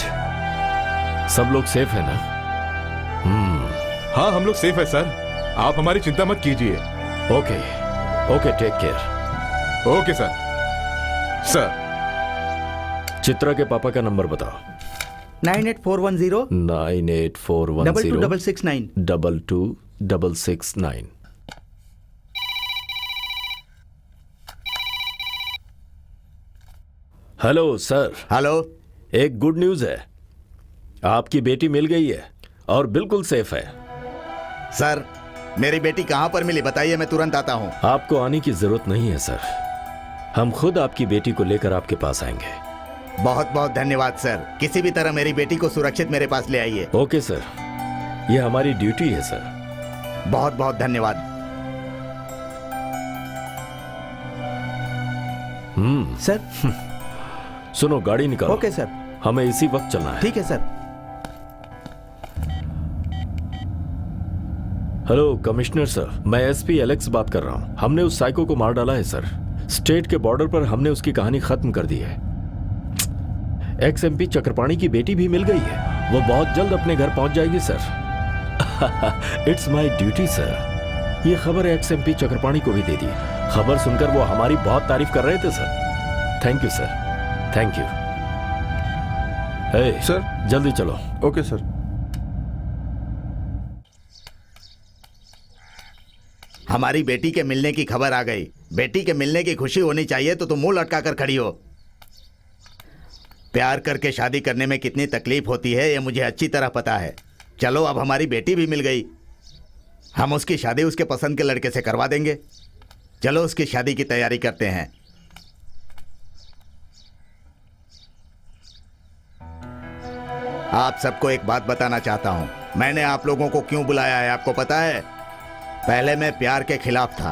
सब लोग सेफ है ना? हाँ, हम लोग सेफ है सर, आप हमारी चिंता मत कीजिए। Okay okay, take care. Okay sir. Sir, Chitra के पापा का नंबर बताओ। 98410 98410 226669 226669। Hello sir. हेलो, एक गुड न्यूज है, आपकी बेटी मिल गई है और बिल्कुल सेफ है। सर, मेरी बेटी कहाँ पर मिली बताइए, मैं तुरंत आता हूँ। आपको आने की जरूरत नहीं है सर, हम खुद आपकी बेटी को लेकर आपके पास आएंगे। बहुत बहुत धन्यवाद सर, किसी भी तरह मेरी बेटी को सुरक्षित मेरे पास ले आइए। ओके सर, ये हमारी ड्यूटी है सर। बहुत बहुत धन्यवाद। सर सुनो, गाड़ी निकालो। Okay sir. हमें इसी वक्त चलना है। ठीक है सर। हेलो कमिश्नर सर, मैं एसपी एलेक्स बात कर रहा हूं। हमने उस साइको को मार डाला है सर। स्टेट के बॉर्डर पर हमने उसकी कहानी खत्म कर दी है। एक्स एमपी चक्रपाणी की बेटी भी मिल गई है, वो बहुत जल्द अपने घर पहुंच जाएगी sir. It's my duty sir. ये खबर एक्स एमपी चक्रपाणी को भी दे दी। खबर सुनकर वो हमारी बहुत तारीफ कर रहे थे sir. Thank you sir, thank you. Sir जल्दी चलो। Okay sir. हमारी बेटी के मिलने की खबर आ गई। बेटी के मिलने की खुशी होनी चाहिए तो तुम मुंह लटका कर खड़ी हो। प्यार करके शादी करने में कितनी तकलीफ होती है ये मुझे अच्छी तरह पता है। चलो, अब हमारी बेटी भी मिल गई, हम उसकी शादी उसके पसंद के लड़के से करवा देंगे। चलो उसकी शादी की तैयारी करते हैं। आप सबको एक बात बताना चाहता हूं। मैंने आप लोगों को क्यों बुलाया है आपको पता है? पहले मैं प्यार के खिलाफ था।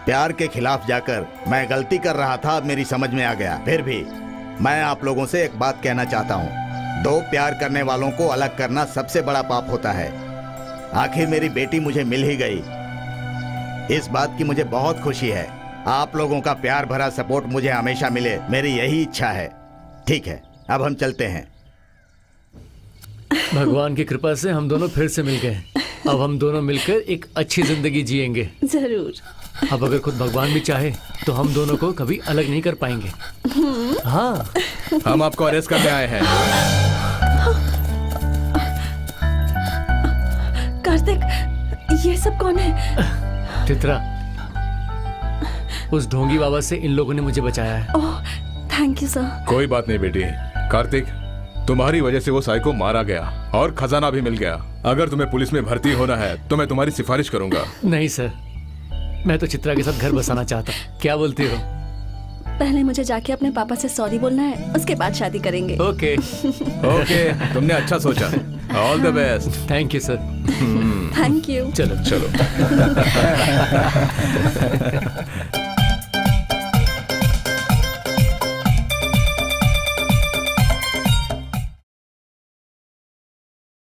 प्यार के खिलाफ जाकर मैं गलती कर रहा था, अब मेरी समझ में आ गया। फिर भी मैं आप लोगों से एक बात कहना चाहता हूं। दो प्यार करने वालों को अलग करना सबसे बड़ा पाप होता है। आखिर मेरी बेटी मुझे मिल ही गई, इस बात की मुझे बहुत खुशी है। आप लोगों का प्यार भरा सपोर्ट मुझे हमेशा मिले, मेरी यही इच्छा है। ठीक है, अब हम चलते हैं। भगवान की कृपा से हम दोनों फिर से मिल गए। अब हम दोनों मिलकर एक अच्छी जिंदगी जिएंगे। जरूर। अब अगर खुद भगवान भी चाहे तो हम दोनों को कभी अलग नहीं कर पाएंगे। हाँ, हम आपको अरेस्ट करने आए हैं। कार्तिक, ये सब कौन है? चित्रा, उस ढोंगी बाबा से इन लोगों ने मुझे बचाया है। ओह, थैंक यू सर। कोई बात नहीं बेटी। कार्तिक, तुम्हारी वजह से वो साइको मारा गया और खजाना भी मिल गया। अगर तुम्हें पुलिस में भर्ती होना है तो मैं तुम्हारी सिफारिश करूंगा। नहीं सर, मैं तो चित्रा के साथ घर बसाना चाहता हूँ। क्या बोलती हो? पहले मुझे जाके अपने पापा से सॉरी बोलना है, उसके बाद शादी करेंगे। ओके ओके, तुमने अच्छा सोचा। All the best. Thank you sir. Thank you. चलो चलो।